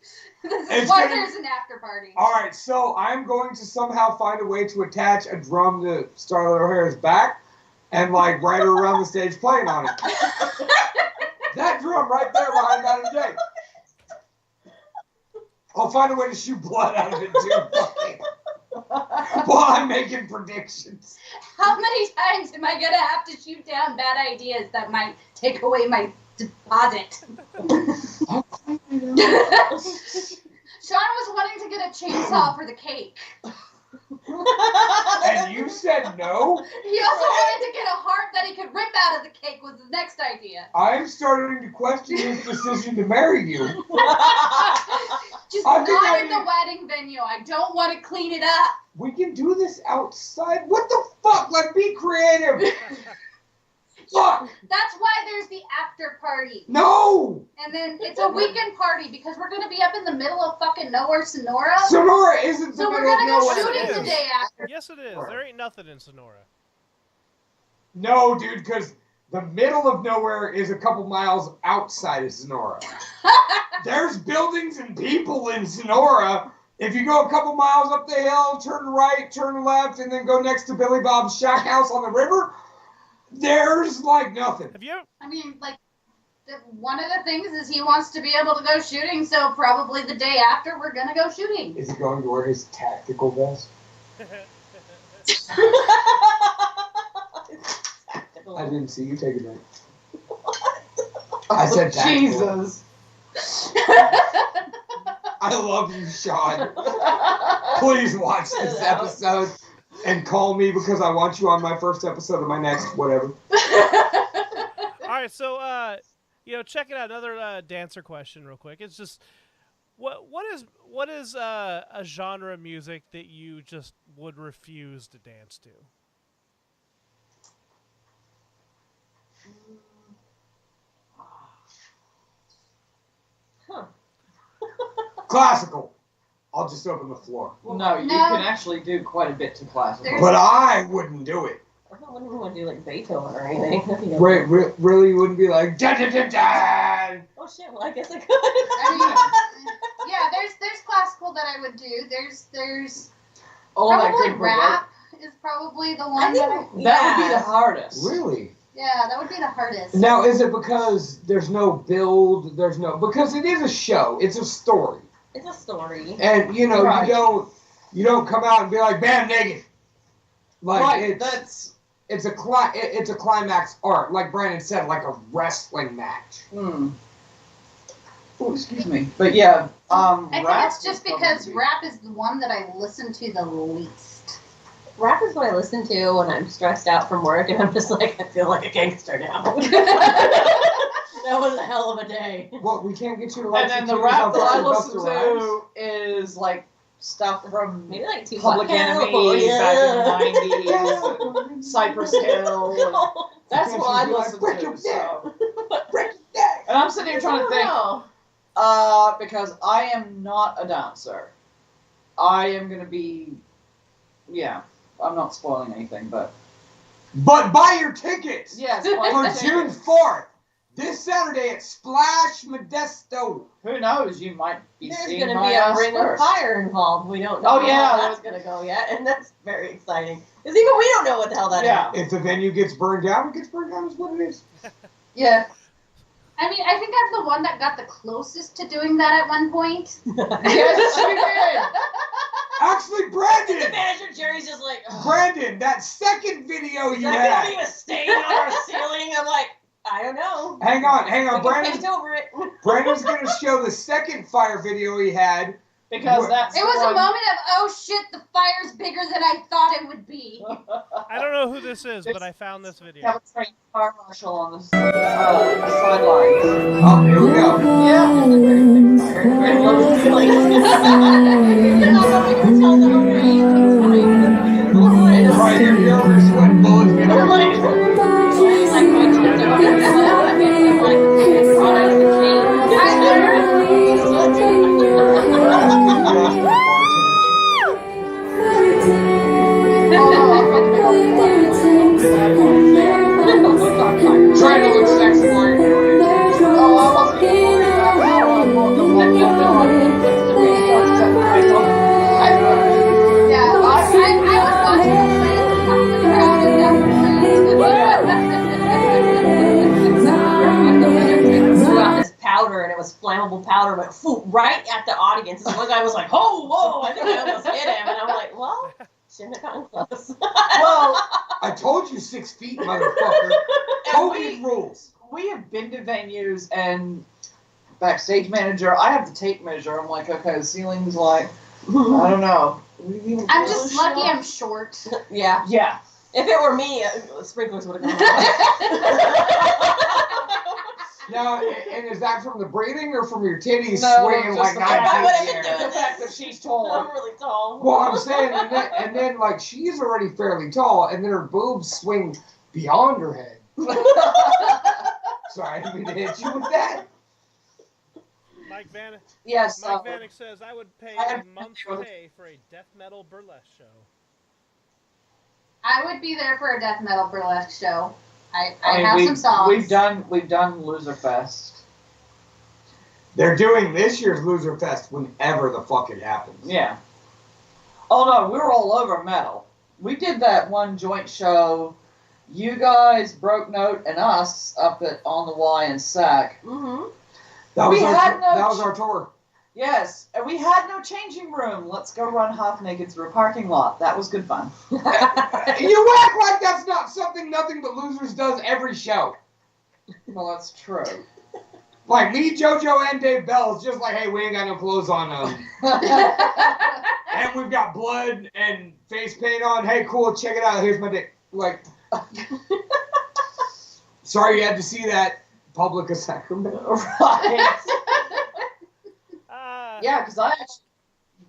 E: This
B: It's
E: is why
B: gonna-
E: there's an after party.
B: all right, so I'm going to somehow find a way to attach a drum to Starlight O'Hara's back and like ride her around the stage playing on it. That drum right there behind Madam J. I'll find a way to shoot blood out of it too. While I'm making predictions.
E: How many times am I gonna have to shoot down bad ideas that might take away my deposit? Sean was wanting to get a chainsaw for the cake.
B: And you said no?
E: He also wanted to get a heart that he could rip out of the cake was the next idea.
B: I'm starting to question his decision to marry you.
E: Just
B: I think
E: not
B: I
E: in the
B: need-
E: wedding venue. I don't want to clean it up.
B: We can do this outside? What the fuck? Like, be creative. Fuck.
E: That's why there's the after party.
B: No.
E: And then it's a weekend party because we're going to be up in the middle of fucking nowhere, Sonora.
B: Sonora isn't the
E: So we're
B: middle of
E: going to go
B: nowhere.
C: Yes, it
E: shooting the
C: is.
E: day after.
C: yes, it is. There ain't nothing in Sonora.
B: No, dude, because the middle of nowhere is a couple miles outside of Sonora. There's buildings and people in Sonora. If you go a couple miles up the hill, turn right, turn left, and then go next to Billy Bob's Shack House on the river, there's like nothing.
C: Have you ever?
E: I mean, like, one of the things is he wants to be able to go shooting, so probably the day after we're going to go shooting.
B: Is he going to wear his tactical vest? I didn't see you take a drink. I said tactical.
F: Jesus.
B: I love you, Sean. Please watch this episode and call me because I want you on my first episode of my next whatever.
C: All right, so check it out. Another dancer question, real quick. It's just what is a genre of music that you just would refuse to dance to?
B: Classical. I'll just open the floor.
F: No, you
E: No.
F: can actually do quite a bit to classical.
E: There's-
B: But I wouldn't do it.
D: I wouldn't want to do like Beethoven or anything.
B: Wait, really? You wouldn't be like, da da da da.
D: Oh shit! Well, I guess I could.
E: I mean, yeah, there's classical that I would do. There's
F: All that
E: probably
F: good
E: rap is probably the one that I,
F: That would be the hardest.
B: Really?
E: yeah, that would be the hardest.
B: Now, is it because there's no build? Because it is a show. It's a story.
D: It's a story.
B: And,
F: Right.
B: you don't come out and be like, bam, naked. Like,
F: Right,
B: it's a climax art. Like Brandon said, like a wrestling match.
F: Oh, excuse me. But yeah,
E: I think
F: rap
E: it's just
F: would
E: because
F: probably
E: rap is the one that I listen to the least.
D: Rap is what I listen to when I'm stressed out from work, and I'm just like, I feel like a gangster now. That was a hell of a day.
B: Well, we can't get you to
F: be.
B: like
F: And then the rap that I listen to is like stuff from
D: Maybe like two
F: Public Enemy back in the 90s, Cypress Hill. That's
B: Can't
F: what I
B: you be like,
F: listen
B: break
F: to.
B: it
F: So.
B: Break it down.
F: And I'm sitting here trying to think, because I am not a dancer. I am going to be Yeah, I'm not spoiling anything, but
B: But buy your tickets
F: yes,
B: for June 4th. This Saturday at Splash Modesto.
F: Who knows? You might be
D: There's
F: seeing
D: going to
F: my
D: be a
F: ass
D: ring of
F: first.
D: fire involved. We don't know
F: Oh, yeah.
D: how that's going to go yet, and that's very exciting. Because even we don't know what the hell that is.
F: Yeah.
B: If the venue gets burned down, it gets burned down is what it is.
F: Yeah.
E: I mean, I think I'm the one that got the closest to doing that at one point.
F: Yes, you did.
B: Actually,
D: The
B: Brandon!
D: manager Jerry's just like, ugh.
B: Brandon, that second video
D: Is
B: you
D: that going to
B: had.
D: be a stain on our ceiling? I'm like, I don't know.
B: Hang on.
D: We can
B: Brandon's,
D: paint over it.
B: Brandon's going to show the second fire video he had.
F: Because that's
E: It was
F: the
E: a moment of, oh shit, the fire's bigger than I thought it would be.
C: I don't know who this is, but I found this video.
F: Have a trained fire marshal on the sidelines.
B: Oh, here we go.
F: Yeah.
B: Right here, you're over sweating bullets. Trying to look sexy while you're doing it.
E: Yeah, I was watching the plane come to the ground and
D: Threw out this powder, and it was flammable powder, but right at the audience. And one guy was like, "Oh, whoa!" I think I almost hit him, and I'm like, "Well, shouldn't have gotten close."
F: Well,
B: I told you 6 feet, motherfucker. COVID rules.
F: we have been to venues and backstage manager, I have the tape measure. I'm like, okay, the ceiling's like, I don't know.
E: I'm just lucky I'm short.
D: Yeah.
F: Yeah.
D: If it were me, sprinklers would have gone.
B: Now, and is that from the breathing or from your titties
F: No,
B: swinging
F: just
B: like
F: the
B: 9
F: fact
B: feet
D: that-
B: in the
D: been
B: air?
D: doing
F: The fact that she's
D: I'm
F: tall.
D: really tall.
B: Well, I'm saying, and then like she's already fairly tall, and then her boobs swing beyond her head. Sorry, I didn't mean to hit you with that.
C: Mike Vanek
F: Yes.
C: says, I would pay
F: I
C: a
F: have-
C: month's pay for a death metal burlesque show.
E: I would be there for a death metal burlesque show. I
F: mean,
E: have some songs.
F: We've done Loser Fest.
B: They're doing this year's Loser Fest whenever the fuck it happens.
F: Yeah. Oh no, we're all over metal. We did that one joint show. You guys, Broke Note, and us up at On the Y in Sac.
D: Mm-hmm.
B: That was
F: We had no
B: that was our tour.
F: Yes, and we had no changing room. Let's go run half naked through a parking lot. That was good fun.
B: You act like that's not something nothing but losers does every show.
F: Well, that's true.
B: Like me, JoJo, and Dave Bell, it's just like, hey, we ain't got no clothes on, and we've got blood and face paint on. Hey, cool, check it out. Here's my dick. Like, sorry you had to see that. Public of Sacramento.
F: Right.
C: Ah,
F: Yeah, because I actually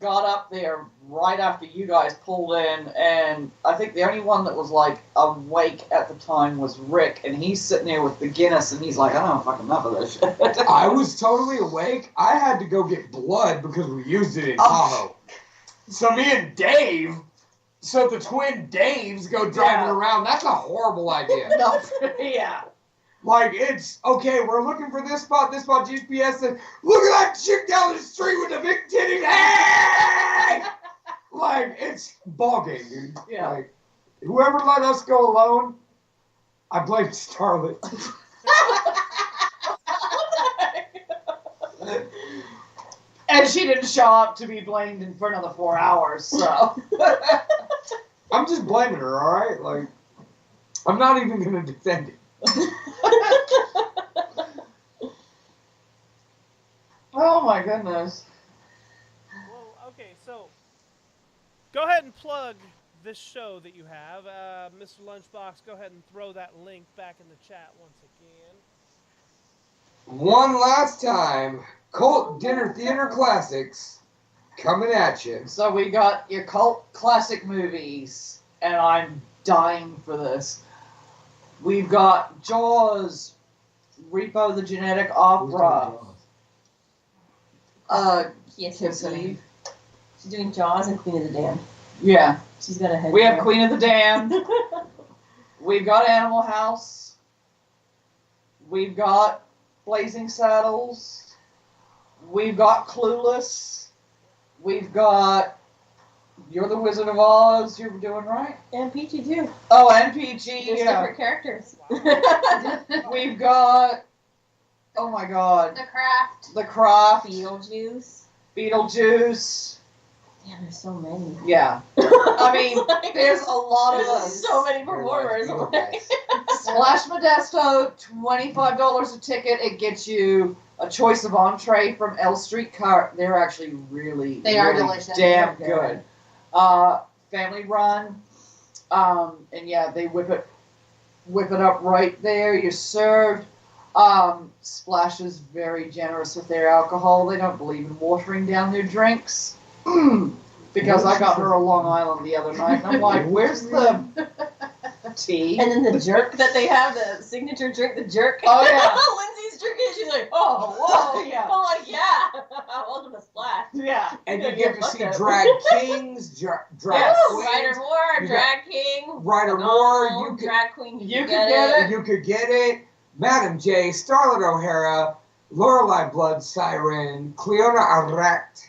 F: got up there right after you guys pulled in, and I think the only one that was like awake at the time was Rick, and he's sitting there with the Guinness, and he's like, I don't fucking enough of this shit.
B: I was totally awake. I had to go get blood because we used it in Tahoe. So me and Dave, so the twin Daves go driving
F: Yeah.
B: around. That's a horrible idea.
F: No, yeah.
B: Like, it's, okay, we're looking for this spot, GPS, and look at that chick down the street with the big titties. Hey! Like, it's ball game, dude.
F: Yeah.
B: Like, whoever let us go alone, I blame Starlet.
F: And she didn't show up to be blamed for another 4 hours, so.
B: I'm just blaming her, alright? Like, I'm not even going to defend it.
F: Oh my goodness.
C: well, okay, so go ahead and plug this show that you have. Mr. Lunchbox, go ahead and throw that link back in the chat once again.
B: One last time, Cult Dinner Theater Classics coming at you.
F: So we got your cult classic movies, and I'm dying for this. We've got Jaws, Repo the Genetic Opera,
D: Yes,
F: Kiss Eve.
D: She's doing Jaws and Queen of the Damned.
F: Yeah.
D: She's got a head.
F: We have Queen of the Damned. We've got Animal House. We've got Blazing Saddles. We've got Clueless. We've got You're the Wizard of Oz. You're doing right.
D: And Peachy too.
F: Oh, and Peachy.
D: There's
F: Yeah.
D: different characters.
F: We've got. Oh my God.
E: The Craft.
F: The Craft.
D: Beetlejuice.
F: Beetlejuice.
D: Damn, there's so many.
F: Yeah. I mean,
D: Like,
F: there's a lot of
D: there's
F: us.
D: so many performers.
F: Splash Modesto, $25 a ticket. It gets you a choice of entree from L Street Cart. They're actually really,
E: They are
F: really
E: delicious.
F: damn
D: They're
F: good. Family run. And yeah, they whip it up right there. You're served. Splash is very generous with their alcohol. They don't believe in watering down their drinks. Because I got her a Long Island the other night, and I'm like, where's the tea?
D: And then the jerk that they have, the signature drink, the jerk.
F: Oh, yeah.
D: Lindsay's drinking it. She's like, oh, whoa.
F: Yeah.
D: I'm like, yeah. Welcome to Splash.
F: Yeah.
B: And you
D: Yeah,
B: get to
D: fuck
B: see
D: it.
B: drag kings, drag
F: Yes.
B: queens.
D: Ryder Moore,
B: You
D: Drag King.
B: Ryder
D: no,
B: Moore, you could,
D: Drag Queen.
F: you could get it.
B: you could get it. Madam J, Starlet O'Hara, Lorelei Blood Siren, Cleona Arrect.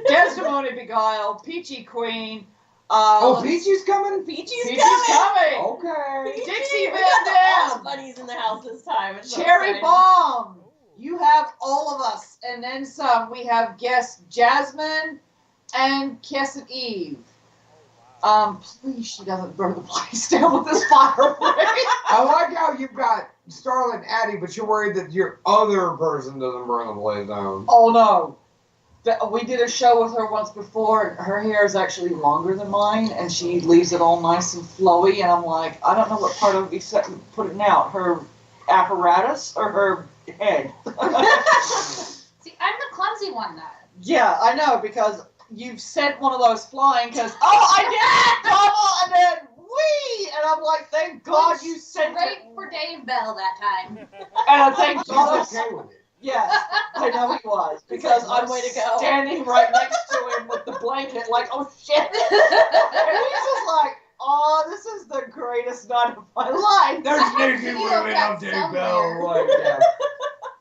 F: Desdemona Beguiled, Peachy Queen.
B: Oh, Peachy's coming?
D: Peachy's
F: Peachy's
D: coming.
F: coming.
B: Okay.
F: Dixie
D: We
F: Van
D: got all
F: Dam.
D: the bunnies in the house this time. It's so
F: Cherry
D: exciting.
F: Bomb. You have all of us, and then some. We have guests Jasmine and Kiss and Eve. Please, she doesn't burn the place down with this fireplace.
B: I like how you've got Starlet and Addie, but you're worried that your other person doesn't burn the place down.
F: Oh no. We did a show with her once before, and her hair is actually longer than mine, and she leaves it all nice and flowy, and I'm like, I don't know what part of it putting out, her apparatus or her head.
E: See, I'm the clumsy one now.
F: Yeah, I know, because you've sent one of those flying, because, oh, I did double, and then wee, and I'm like, thank God you sent
E: Right
F: it.
E: for Dave Bell that time.
F: And I thank
B: She's
F: God.
B: okay with it.
F: Yes, I know he was, because
D: like,
F: I'm
D: way to go.
F: standing right next to him with the blanket, like, oh shit. And he's just like, oh, this is the greatest night of my life.
B: There's
E: I have
B: Nikki
E: videos
B: women
E: that
B: on Dave
E: somewhere.
B: Bell. Like, yeah.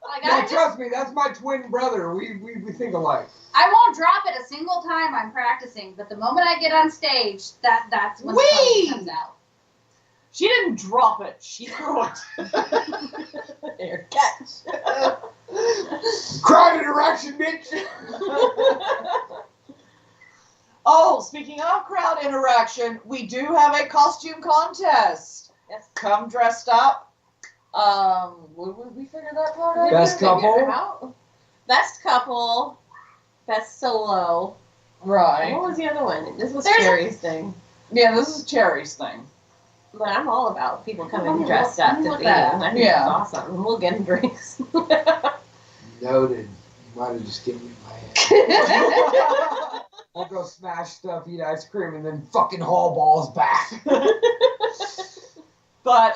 E: Like,
B: No,
E: I just,
B: trust me, that's my twin brother. We think alike.
E: I won't drop it a single time I'm practicing, but the moment I get on stage, that's when the
F: Whee!
E: clumsy comes out.
F: She didn't drop it, she threw it.
D: There, catch.
B: Crowd interaction, bitch.
F: Oh, speaking of crowd interaction, we do have a costume contest.
D: Yes.
F: Come dressed up. Would we figure that part out?
B: Best
D: Figure
B: couple?
D: it out. Best couple. Best solo.
F: Right.
D: What was the other one? This was
E: There's a-
D: Cherry's thing.
F: Yeah, this is Cherry's thing.
D: But I'm all about people coming
E: Let me
D: dressed
E: look-
D: up
E: let me
D: to
E: look
D: the
E: that
D: end.
E: up.
D: I think
F: Yeah.
D: it's awesome. We'll get them drinks.
B: Noted. You might have just given me my head. I'll go smash stuff, eat ice cream, and then fucking haul balls back.
F: But,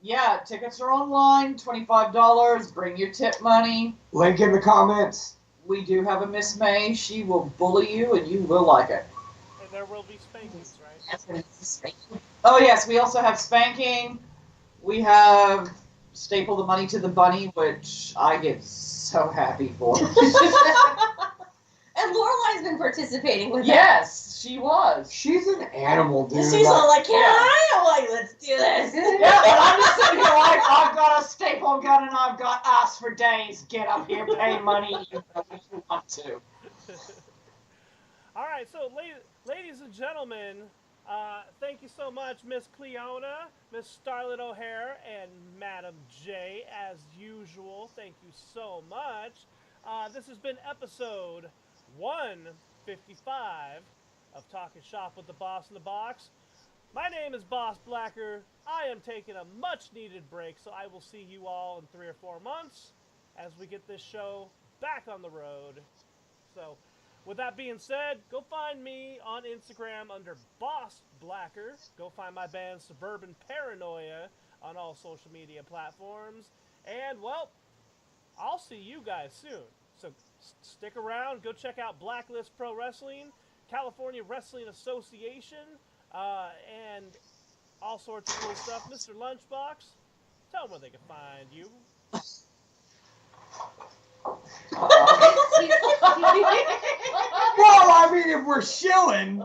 F: yeah, tickets are online, $25. Bring your tip money.
B: Link in the comments.
F: We do have a Miss May. She will bully you, and you will like it.
C: And there will be spankings, right?
D: That's what it's like.
F: Oh, yes, we also have spanking. We have staple the money to the bunny, which I get so happy for.
D: And Lorelei's been participating with
F: Yes, she was.
B: She's an animal, dude.
D: that. She's all like, "Can
F: Yeah.
D: I?" I'm like, "Let's do this."
F: Yeah, but I'm just sitting here like, I've got a staple gun and I've got ass for days. Get up here, pay money, you know if you want to.
C: All right, so ladies and gentlemen, thank you so much, Miss Cleona, Miss Starlet O'Hare, and Madam J, as usual. Thank you so much. This has been episode 155 of Talking Shop with the Boss in the Box. My name is Boss Blacker. I am taking a much-needed break, so I will see you all in 3 or 4 months as we get this show back on the road. So, with that being said, go find me on Instagram under Boss Blacker. Go find my band Suburban Paranoia on all social media platforms. And, well, I'll see you guys soon. So stick around. Go check out Blacklist Pro Wrestling. California Wrestling Association, and all sorts of cool stuff. Mr. Lunchbox, tell them where they can find you.
B: Well, I mean, if we're shilling,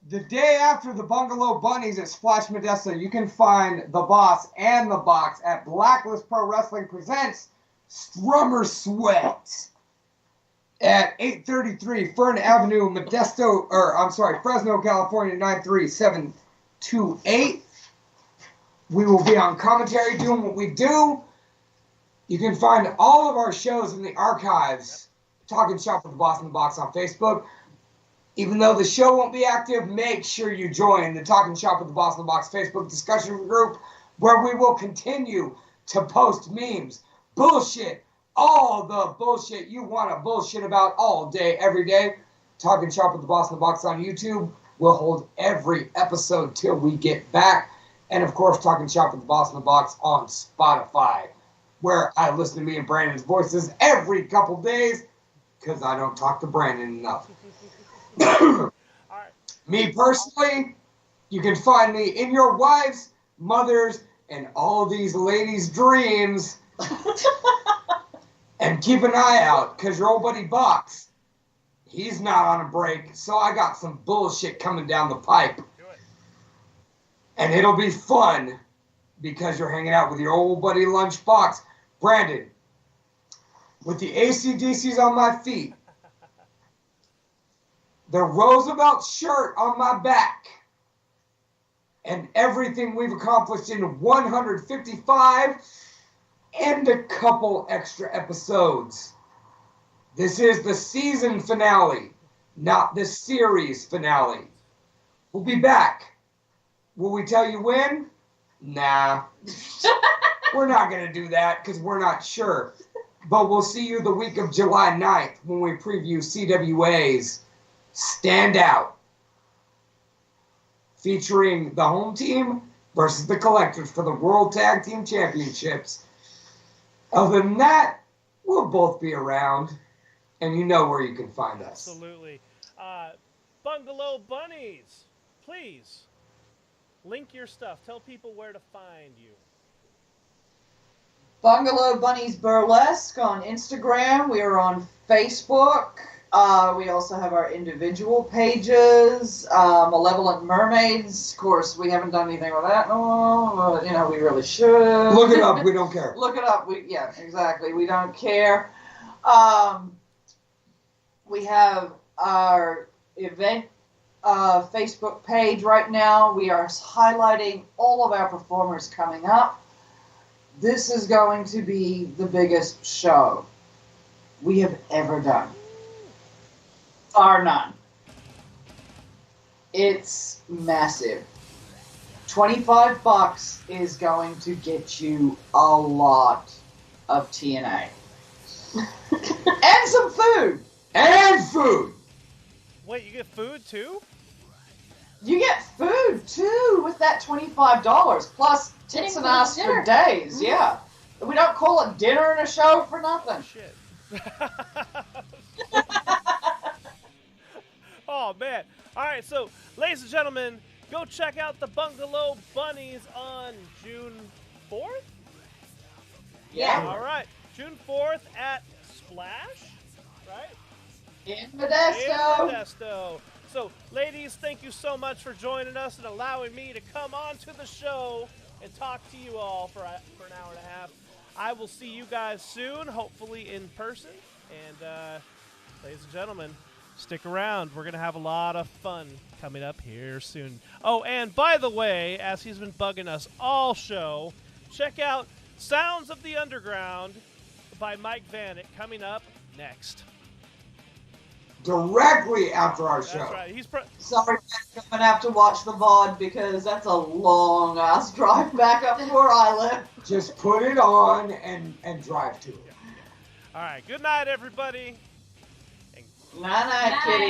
B: the day after the Bungalow Bunnies at Splash Modesto, you can find the boss and the box at Blacklist Pro Wrestling Presents Strummer Sweat at 833 Fern Avenue, Fresno, California, 93728. We will be on commentary doing what we do. You can find all of our shows in the archives. Talking Shop with the Boss in the Box on Facebook. Even though the show won't be active, make sure you join the Talking Shop with the Boss in the Box Facebook discussion group, where we will continue to post memes, bullshit, all the bullshit you want to bullshit about all day, every day. Talking Shop with the Boss in the Box on YouTube will hold every episode till we get back. And of course, Talking Shop with the Boss in the Box on Spotify, where I listen to me and Brandon's voices every couple days, because I don't talk to Brandon enough.
C: All right.
B: Me personally, you can find me in your wives, mothers, and all these ladies' dreams. And keep an eye out, because your old buddy Box, he's not on a break, so I got some bullshit coming down the pipe.
C: Do it.
B: And it'll be fun, because you're hanging out with your old buddy Lunchbox. Brandon, with the AC/DCs on my feet, the Roosevelt shirt on my back, and everything we've accomplished in 155 and a couple extra episodes. This is the season finale, not the series finale. We'll be back. Will we tell you when? Nah. We're not going to do that because we're not sure. But we'll see you the week of July 9th when we preview CWA's Stand Out, featuring the home team versus the Collectors for the World Tag Team Championships. Other than that, we'll both be around, and you know where you can find us.
C: Absolutely. Bungalow Bunnies, please link your stuff. Tell people where to find you.
F: Bungalow Bunnies Burlesque on Instagram. We are on Facebook. We also have our individual pages. Malevolent Mermaids. Of course, we haven't done anything with that in a while. But, we really should.
B: Look it up. We don't care.
F: Look it up. Yeah, exactly. We don't care. We have our event Facebook page right now. We are highlighting all of our performers coming up. This is going to be the biggest show we have ever done. Bar none. It's massive. $25 is going to get you a lot of TNA. And some food.
B: And food.
C: Wait, you get food too?
F: You get food too with that $25 plus tits and ass for days. Yeah, we don't call it dinner and a show for nothing.
C: Shit. Oh man! All right, so ladies and gentlemen, go check out the Bungalow Bunnies on June 4th.
F: Yeah.
C: All right, June 4th at Splash, right?
F: In Modesto.
C: In Modesto. So, ladies, thank you so much for joining us and allowing me to come on to the show and talk to you all for an hour and a half. I will see you guys soon, hopefully in person. And, ladies and gentlemen, stick around. We're going to have a lot of fun coming up here soon. Oh, and by the way, as he's been bugging us all show, check out Sounds of the Underground by Mike Vanek coming up next.
B: Directly after our show.
C: That's right.
F: Sorry, I'm going to have to watch the VOD because that's a long-ass drive back up to where I live.
B: Just put it on and drive to it.
C: All right. Good night, everybody.
F: Night-night, kitty.